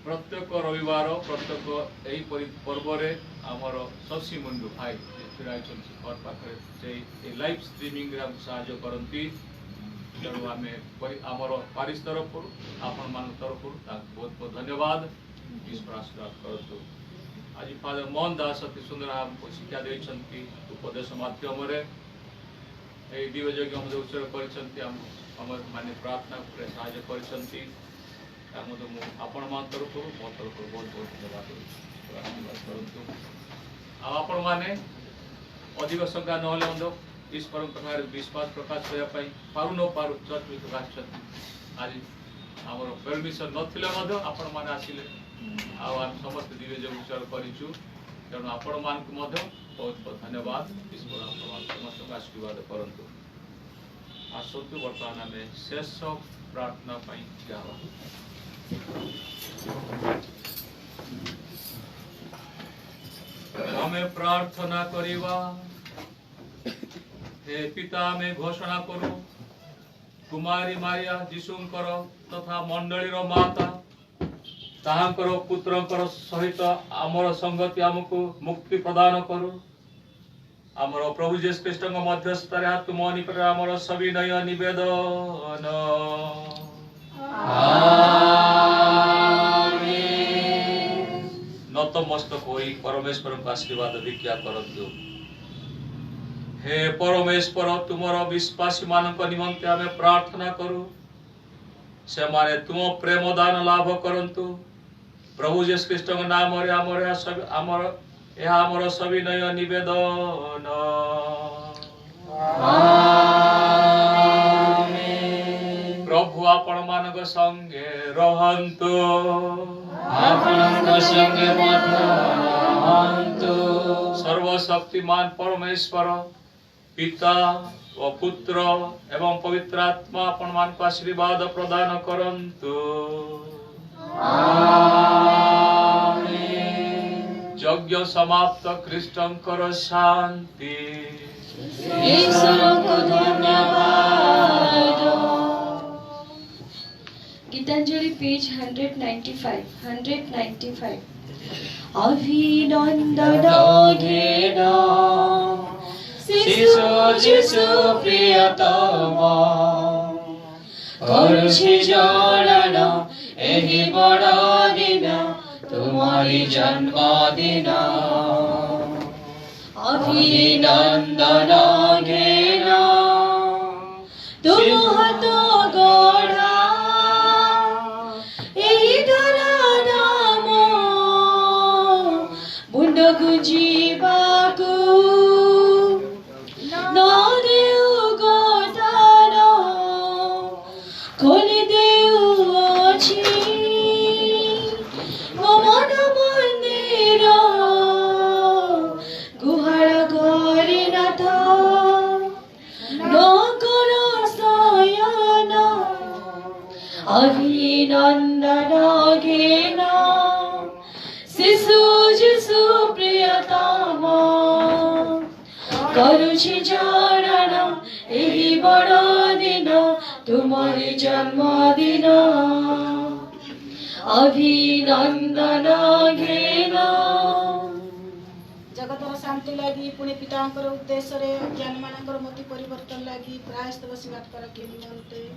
Speaker 2: प्रत्येक रविवार प्रत्येक यही पर्व आमर शशि मुंडू भाई घर पाखे से लाइव स्ट्रीमिंग साहाय्य करती तेणु आम आमर पारिश तरफ आपण मान तरफ बहुत बहुत धन्यवाद ईश्वर आशीर्वाद करूँ आज फादर मोहन दास अति सुंदर हमको शिक्षा देती उपदेश माध्यम दिव्यज्ञ उत्सर्ग कर माने प्रार्थना साहाय्य करती आपण मान तरफ मो तरफ बहुत बहुत धन्यवाद आशीर्वाद करूँ आपण मैंने अधिक संख्या ना ईश्वर विश्वास प्रकाश करने पारु न पारु चर्च भी प्रकाश आज आम परमिशन नाले आपण मैंने आसिले आम समस्त दिव्य उत्सर्ग करूँ तेणु आपण मान बहुत बहुत धन्यवाद ईश्वर आप समस्त आशीर्वाद करूँ आसतु बर्तमान आम शेष प्रार्थना क्या हमें प्रार्थना करिवा हे पिता में घोषणा करूँ कुमारी मारिया जीशुंकर तथा मंडलीर माता ताहांकर पुत्रंकर सहित आमर संगति आमको मुक्ति प्रदान करू आमर प्रभु जीसस ख्रीष्ट मध्यस्थरे हाथ तुम निकट आमर सविनय निवेदन नतमस्तक होई परमेश्वर को आशीर्वाद भिक्षा करंतु हे परमेश्वर तुमर विश्वासी मानक निमंते आमे प्रार्थना करू से माने तुम प्रेम दान लाभ करंतु प्रभु जीसस ख्रीष्ट नाम रे आमर सविनय निवेदन प्रभु आपण मानक संगे रहंतु सर्वशक्तिमान परमेश्वर पिता व पुत्र एवं पवित्र आत्मा आपण मान को आशीर्वाद प्रदान करंतु यज्ञ समाप्त ख्रीष्टंकर शांति
Speaker 1: ईश्वर को धन्यवाद। गीतांजलि पेज 195 अभिनंदन घेना शिशु जिसु प्रियतम करुछि जनन एहि बड़ दिन तुम्हारी जन्मदिन अभिनंदन घेना तुम तो गढ़ा एहि धरा नाम बुंड गुंजीबाकू न देउ गोदान खोली देउछि मो मन मंदिर गुहाळ अभिनन्दन घेन शिशु जिशु प्रियतम करुछि जणन एही बड़ दिन तुमरी जन्मदिन अभिनन्दन घेन
Speaker 6: जगतर शांति लगी पुणे पितांकर उद्देश्य रे अज्ञानी मानकर मति परिवर्तन लगी प्रायश्चित बसिबात कर के निमंते